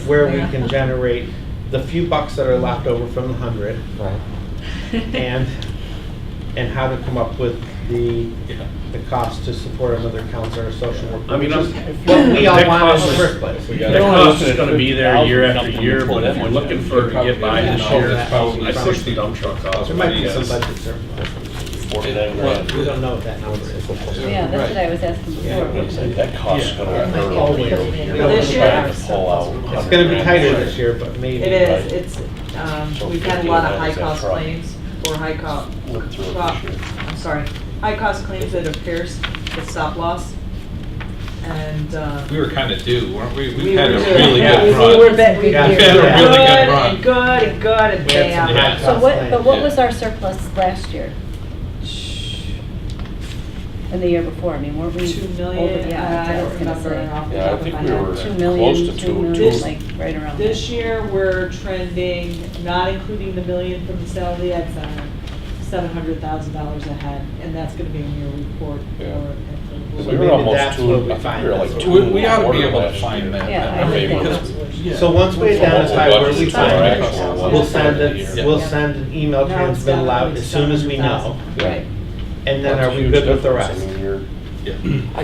Where we can generate the few bucks that are left over from the 100, Right. and how to come up with the cost to support another counselor or social worker. I mean, which is what we all want in the first place. That cost is gonna be there year after year, but if you're looking for to get by this year, it's probably I push think the dump truck cost. There might be some Yes. budget surplus. 49 Well, grand. we don't know what that number is. Yeah, that's what I was asking before. That cost's gonna Yeah. occur Always. This year? trying to pull out It's 100 gonna be grand. tighter this year, but maybe. It is, it's, we've had a lot of high-cost Truck. claims, or high-cost, Look through it this year. I'm sorry, high-cost claims that have pierced the stop loss. And, We were kind of due, weren't we? we We had were a doing- really yeah, good we run. were Yeah. we We had a did really good good run. and good and good and We had some bad. high So what, cost but what Yeah. was our surplus last year? And the year before, I mean, weren't we? 2 over- million, Yeah, I I don't was gonna remember say. off the Yeah, I top of think my we head. were 2 million, close to 2 two, million, two. like right around. This year, we're trending, not including the million from the sale of the Ed Center, $700,000 ahead, and that's gonna be in your report. Yeah. So We were maybe almost that's two, where we I think find we were it. like So two. We ought to be and a able to quarter find last that. Yeah, I year. would Maybe think. because- So once we identify where we find it, Actual we'll ones. send Yeah. it, we'll send an email Now it's transmittal out as soon as we know. Right. And then That's are a we huge good with the difference. rest? I mean, you're, I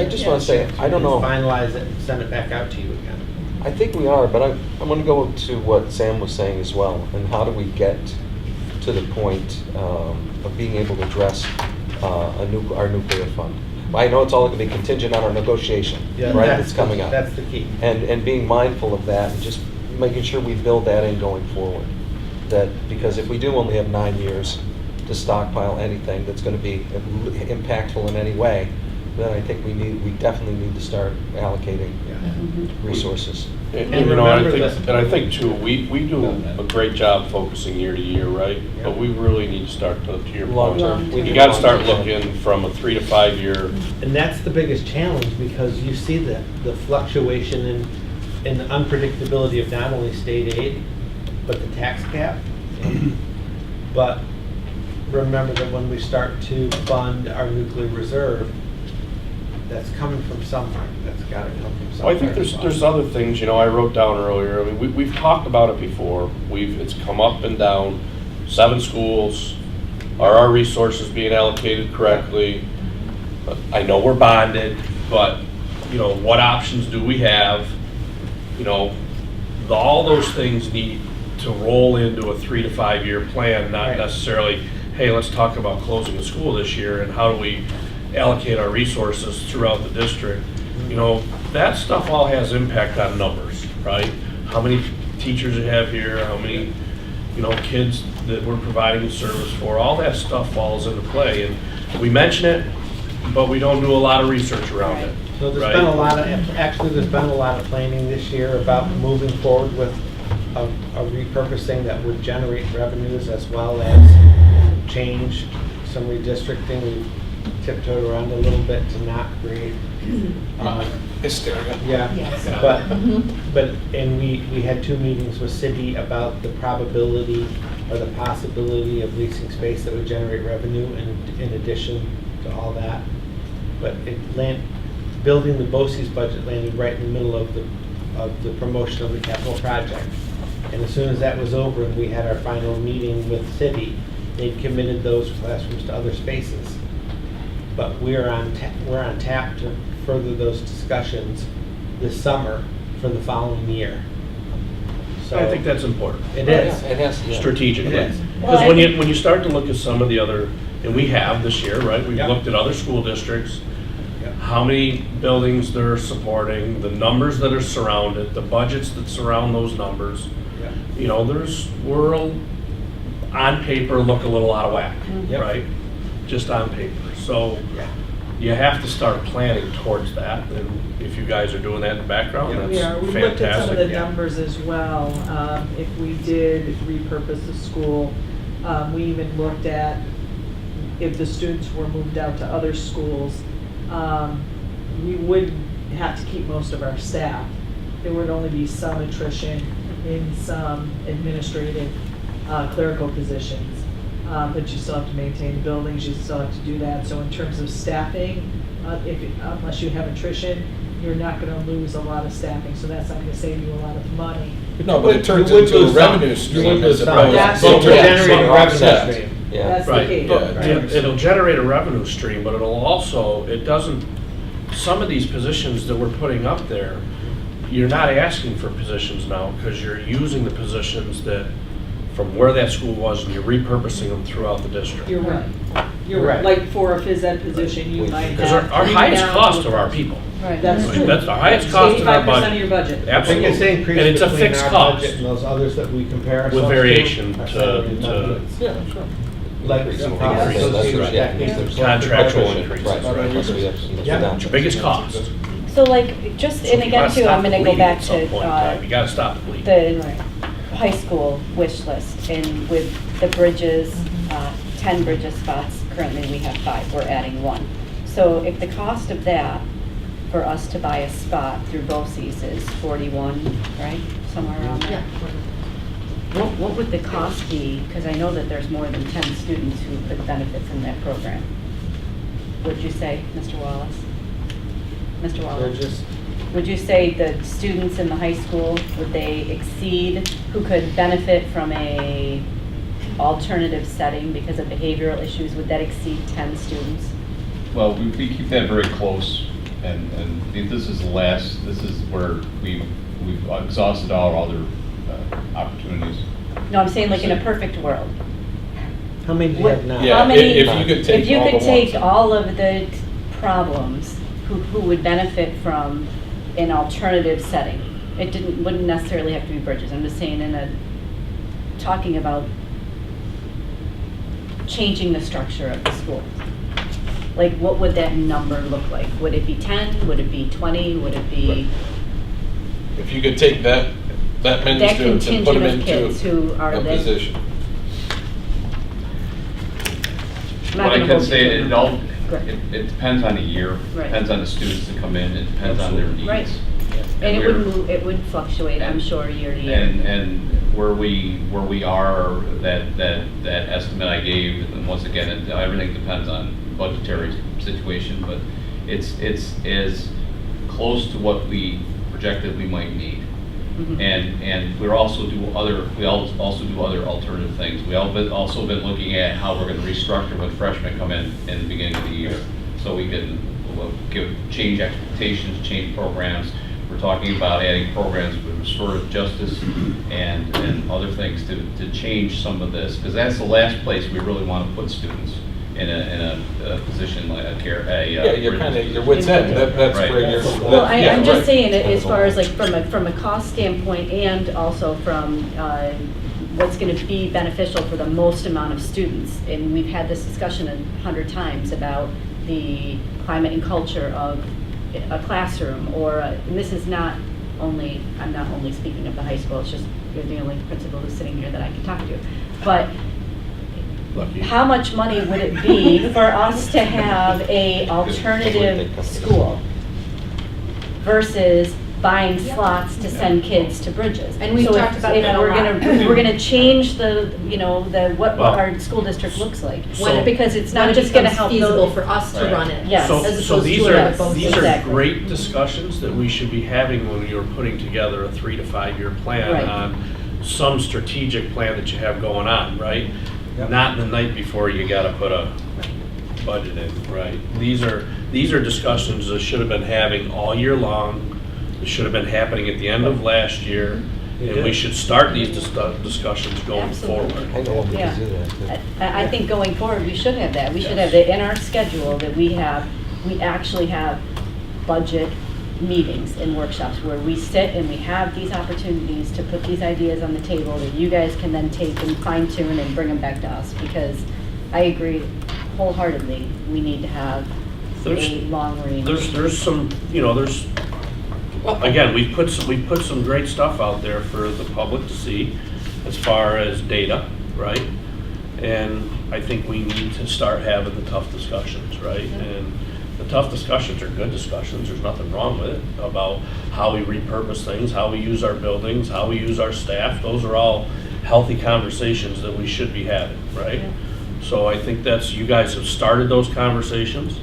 just want to say, I don't know. Finalize it and send it back out to you again. I think we are, but I'm going to go to what Sam was saying as well, and how do we get to the point of being able to address our nuclear fund? I know it's all going to be contingent on our negotiation, Yeah, right, that's that's coming up. That's the key. And being mindful of that, and just making sure we build that in going forward. That, because if we do only have 9 years to stockpile anything that's going to be impactful in any way, then I think we definitely need to start allocating resources. and And you know, I remember think, that- and I think too, we do a great job focusing year to year, right? Yeah. But we really need to start to your Long point. term. Long You gotta start looking from a 3 to 5 year. And that's the biggest challenge, because you see the fluctuation in the unpredictability of not only state aid, but the tax cap. But remember that when we start to fund our nuclear reserve, that's coming from somewhere. That's gotta come from Well, somewhere. I think there's other things, you know, I wrote down earlier, I mean, we've talked about it before, it's come up and down, 7 schools, are our resources being allocated correctly? I know we're bonded, but, you know, what options do we have? You know, all those things need to roll into a 3 to 5 year plan, not Right. necessarily, hey, let's talk about closing a school this year and how do we allocate our resources throughout the district. You know, that stuff all has impact on numbers, right? How many teachers you have here, how many, you know, kids that we're providing the service for, all that stuff falls into play. And we mention it, but we don't do a lot of research around it. So there's right? been a lot of, actually, there's been a lot of planning this year about moving forward with a repurposing that would generate revenues as well as change some redistricting. We've tiptoed around a little bit to not create. Hysteria. Yeah, Yes. and we had 2 meetings with City about the probability or the possibility of leasing space that would generate revenue in addition to all that. But building the BOCES budget landed right in the middle of the promotion of the capital project. And as soon as that was over and we had our final meeting with City, they'd committed those classrooms to other spaces. But we're on tap to further those discussions this summer for the following year. So I think that's important. It is. It has, yeah. Strategically. It is. Because when you start to look at some of the other, and we have this year, right? We've Yeah. looked at other school districts, Yeah. how many buildings they're supporting, the numbers that are surrounded, the budgets that surround those numbers. Yeah. You know, we're on paper look a little out of whack, Yep. right? Just on paper. So Yeah. you have to start planning towards that. And if you guys are doing that in the background, Yeah. that's Yeah, we looked at some of the fantastic. numbers as well. If we did repurpose the school, we even looked at if the students were moved out to other schools, we wouldn't have to keep most of our staff. There would only be some attrition in some administrative clerical positions. But you still have to maintain the buildings, you still have to do that. So in terms of staffing, unless you have attrition, you're not gonna lose a lot of staffing, so that's not gonna save you a lot of money. No, but it turns You would into a lose some. revenue You stream would lose as some. opposed That's to. But we're Yeah. generating a revenue Offset. stream. Yeah. That's the Right, key. but Right. it'll generate a revenue stream, but it'll also, it doesn't, some of these positions that we're putting up there, you're not asking for positions now, because you're using the positions that, from where that school was, and you're repurposing them throughout the district. You're right. You're Right. right. Like for a phys ed position, you might have. Because our three highest down. cost are our people. Right. That's Right, true. that's the highest cost in our 85% of your budget. budget. Absolutely. Biggest increase And it's a between fixed our cost. budget and those others that we compare ourselves to. With variation are to- salary and to- benefits. Yeah, sure. Like Increase the will costs increase, that's associated what- with yeah, decades of there's contractual collective increases, Right, right. plus we have, you know, Yeah. down It's your biggest cost. So like, just, So and you again gotta too, stop I'm the gonna go bleeding back at some to, point in time. You gotta stop the bleeding. the high school wish list, and with the bridges, 10 bridges spots, currently we have 5, we're adding 1. So if the cost of that, for us to buy a spot through BOCES is 41, right, somewhere around there? What would the cost be, because I know that there's more than 10 students who could benefit from that program? Would you say, Mr. Wallace? Mr. They're Wallace? just, Would you say the students in the high school, would they exceed, who could benefit from a alternative setting because of behavioral issues, would that exceed 10 students? Well, we keep that very close, and this is the last, this is where we've exhausted all other opportunities. No, I'm saying like in a perfect world. how many do you have now? Yeah, How many- if you could take If you all could the take ones. all of the problems, who would benefit from an alternative setting? It wouldn't necessarily have to be bridges, I'm just saying talking about changing the structure of the school. Like, what would that number look like? Would it be 10? Would it be 20? Would it be If you could take that many that students and put them contingent of kids who into are a there? position. I'm not What I gonna can hold say, you to it a all, number. Correct. it depends on the year, Right. depends on the students that come in, it depends on their needs. Right. And it we're- would move, it would fluctuate, I'm and- sure, year to year. And where we are, that estimate I gave, and once again, everything depends on budgetary situation, but it's as close to what we projected we might need. Mhm. And we also do other alternative things. We also been looking at how we're gonna restructure when freshmen come in the beginning of the year. So we can change expectations, change programs. We're talking about adding programs with restorative justice and other things to change some of this, because that's the last place we really want to put students in a position like a care, Yeah, you're kind of, your wit's end, that's Right. where you're. Well, yeah, I'm just right. saying, it as far as like from a cost standpoint and also from what's going to be beneficial for the most amount of students. And we've had this discussion 100 times about the climate and culture of a classroom, or, and this is not only, I'm not only speaking of the high school, it's just you're the only principal who's sitting here that I can talk to. But Lucky. how much money would it be for us to have a alternative school versus buying slots to send kids to Bridges? And we've So if- talked about if that a we're lot. gonna- We're gonna change the, what Well, our school district looks like. So- Because it's When not it just gonna becomes help feasible those. for us to Right. run it. Yes. So, As so opposed these to are, a these are Exactly. great discussions that we should be having when you're putting together a 3 to 5 year plan Right. on some strategic plan that you have going on, right? Yep. Not the night before you gotta put a budget in, right? These are discussions that should have been having all year long. It should have been happening at the end of last year, and we should start these discussions going Absolutely. forward. I know we Yeah. can do that. I think going forward, we should have that. We should Yes. have that in our schedule, that we actually have budget meetings and workshops where we sit and we have these opportunities to put these ideas on the table that you guys can then take and fine tune and bring them back to us. Because I agree wholeheartedly, we need to have There's- a long range. There's some, again, we've put some great stuff out there for the public to see as far as data, right? And I think we need to start having the tough discussions, right? And the tough discussions are good discussions, there's nothing wrong with it, about how we repurpose things, how we use our buildings, how we use our staff. Those are all healthy conversations that we should be having, right? Yeah. So I think you guys have started those conversations.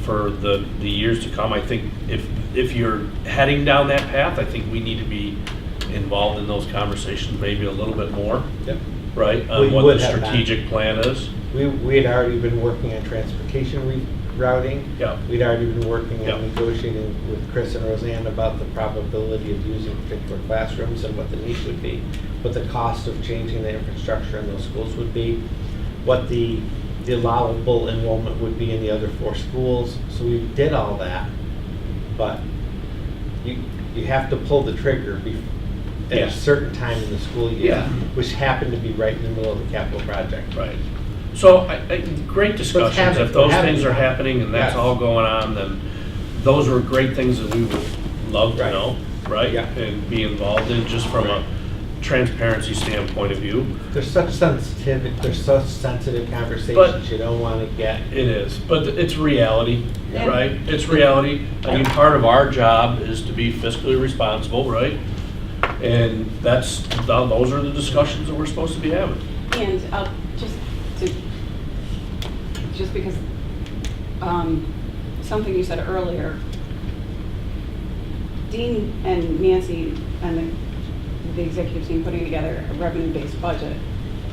for the years to come. I think if you're heading down that path, I think we need to be involved in those conversations maybe a little bit more, Yep. right? We On what would the have that. strategic plan is. We had already been working on transportation rerouting. Yeah. We'd already been working Yeah. on negotiating with Chris and Roseanne about the probability of using particular classrooms and what the need would be, what the cost of changing the infrastructure in those schools would be, what the allowable enrollment would be in the other 4 schools. So we did all that, but you have to pull the trigger at Yeah. a certain time in the school year, Yeah. which happened to be right in the middle of the capital project. Right. So, great discussions. happening. If those We're having things are them. happening and that's Yes. all going on, then those are great things that we would love to Right. know, right? Yeah. And be involved in, just from a transparency standpoint of view. There's such sensitive conversations But- you don't want to get. It is, but it's reality, Yeah. right? It's reality. I mean, part of our job is to be fiscally responsible, right? And those are the discussions that we're supposed to be having. And just because something you said earlier, Dean and Nancy and the executive team putting together a revenue-based budget,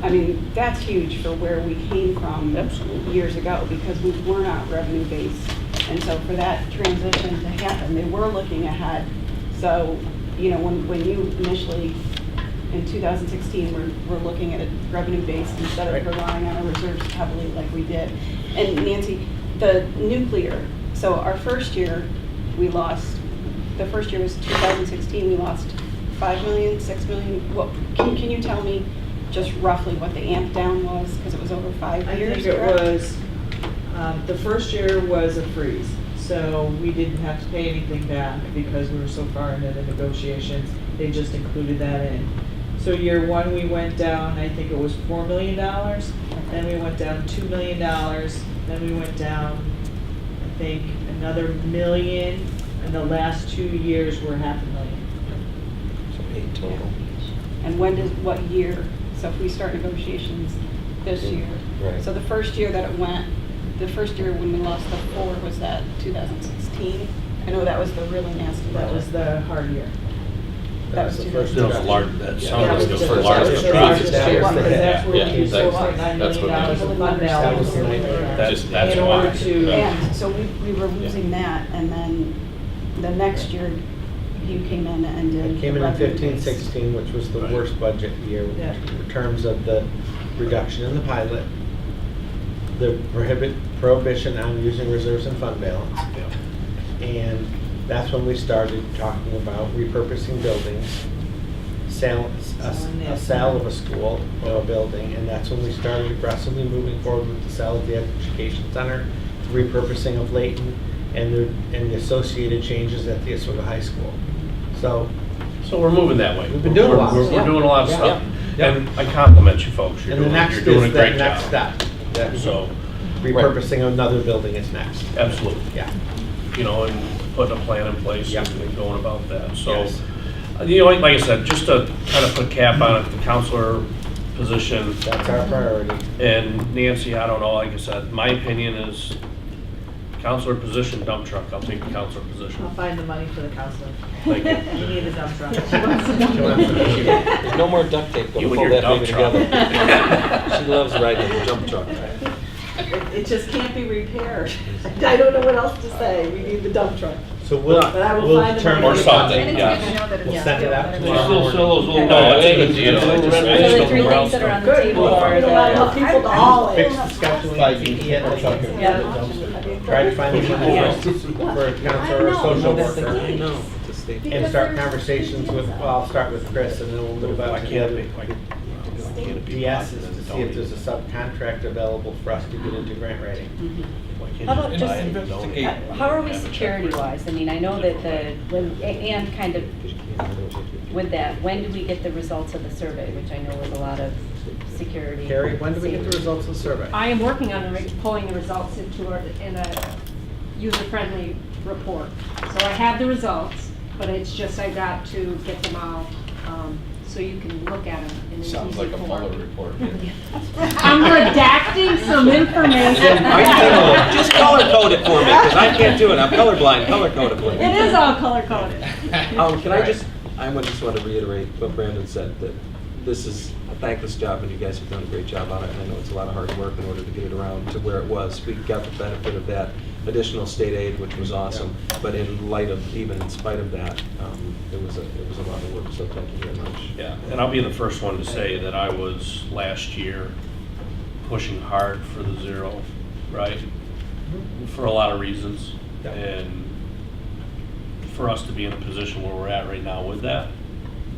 I mean, that's huge for where we came from Absolutely. years ago, because we were not revenue-based. And so for that transition to happen, they were looking ahead. So, you know, when you initially, in 2016, we're looking at a revenue-based instead of Right. relying on our reserves heavily like we did. And Nancy, the nuclear, so our first year, the first year was 2016, we lost 5 million, 6 million. What, can you tell me just roughly what the amp down was? Because it was over 5 I years, think it correct? was, the first year was a freeze, so we didn't have to pay anything back because we were so far into the negotiations. They just included that in. So year 1, we went down, I think it was $4 million, then we went down $2 million, then we went down, I think, another million, and the last 2 years were $500,000. So 8 total. And what year? So if we start negotiations this year. Right. So the first year when we lost the 4, was that 2016? I know that was the really nasty. That was the hard year. That was the 2016. first That was a large, reduction. that Yeah, sounds that like was the the first first- largest that was the drop. largest That was one, the because hit. that's where Yeah, we used that's- $4.9 that's million what of it fund is. That was balance. the nightmare. That's In why. order to, And so we were losing that, and then the next year, you came in and did. It came in revenue 15, based. 16, which was the Right. worst budget year Yeah. in terms of the reduction in the pilot, the prohibition on using reserves and fund balance. Yeah. And that's when we started talking about repurposing buildings, a sale of a school or a building, and that's when we started aggressively moving forward with the sale of the education center, repurposing of Layton, and the associated changes at the Oswego High School. So So we're moving that way. We've been doing a lot. We're Yeah. doing a lot of Yeah. stuff. Yeah. And I compliment you folks. And the next You're doing a is the great next job. step. Yeah. So, Repurposing another building is next. absolutely. Yeah. You know, and putting a plan in place Yeah. and going about that. So, Yes. you know, like I said, just to kind of put cap on it, the counselor position. That's our priority. And Nancy, I don't know, like I said, my opinion is counselor position, dump truck. I'll take the counselor position. I'll find the money for the counselor. Thank you. You need a dump truck. There's no more duct tape You to and pull your that baby dump truck. together. She loves riding the jump truck. It just can't be repaired. I don't know what else to say. We need the dump truck. So we'll But I will we'll find the determine money. Or the something, funding. yeah. We'll send it out They tomorrow still morning. sell those little No, that's wagons, good, you you know, know, just just- raise just them three around. things that are on Good, we'll find enough people to haul it. Fix the scheduling, you can't look up here. Try to find the money for a counselor or a social worker. I know, it's a state. And start conversations with, well, I'll start with Chris and then we'll move I out to the can't other. be, like, DS is to see if there's a subcontract available for us to get into grant writing. How about just, how are we security-wise? I mean, I know that and kind of with that, when do we get the results of the survey, which I know was a lot of security. Carrie, when do we get the results of the survey? I am working on pulling the results in a user-friendly report. So I have the results, but it's just I got to get them all so you can look at them in an easy Sounds like a form. Mueller report. I'm redacting some information. Just color code it for me, because I can't do it. I'm colorblind. Color code it for me. It is all color-coded. Can I just want to reiterate what Brandon said, that this is a thankless job, and you guys have done a great job on it, and I know it's a lot of hard work in order to get it around to where it was. We got the benefit of that additional state aid, which was awesome, but even in spite of that, it was a lot of work, so thank you very much. Yeah, and I'll be the first one to say that I was last year pushing hard for the 0, right? For a lot of reasons. Yeah. And for us to be in a position where we're at right now with that,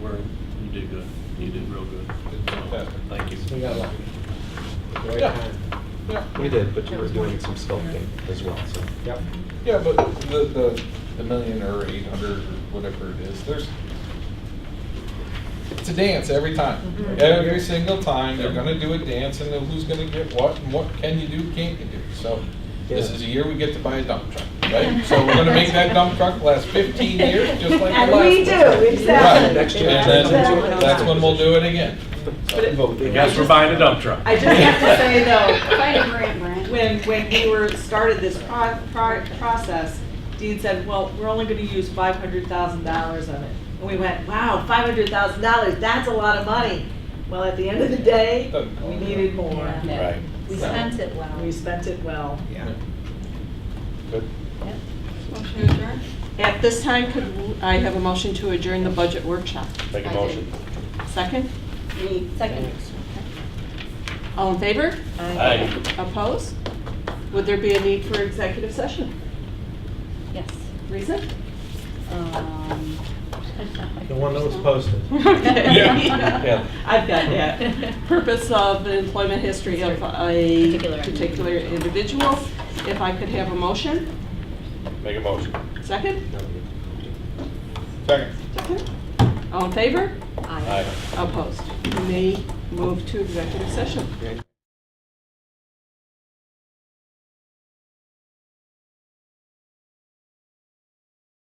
you did good. You did real good. So, thank you. We got lucky. At the right Yeah. time. Yeah. We did, but you were doing some sculpting as well, so. Yep. Yeah, but the million or 800 or whatever it is, it's a dance every time. Every single time, they're gonna do a dance and then who's gonna get what and what can you do, can't you do. So this is a year we get to buy a dump truck, right? So we're gonna make that dump truck last 15 years, just like the last one. And we do, exactly. Right. Next year. And then that's when we'll do it again. I guess we're buying a dump truck. I just have to say though, Find a grant, Brent. when we started this process, Dean said, well, we're only gonna use $500,000 of it. And we went, wow, $500,000, that's a lot of money. Well, at the end of the day, we needed more. Yeah. Right. We spent it well. We spent it well. Yeah. Good. Motion to adjourn? At this time, could I have a motion to adjourn the budget workshop? Make a motion. Second? Second. All in favor? Aye. Opposed? Would there be a need for executive session? Yes. Reason? The one that was posted. Okay. Yeah. I've got that. Purpose of the employment history of a Particular particular individual. If I could have a motion? Make a motion. Second? Second. Second? All in favor? Aye. Opposed? You may move to executive session.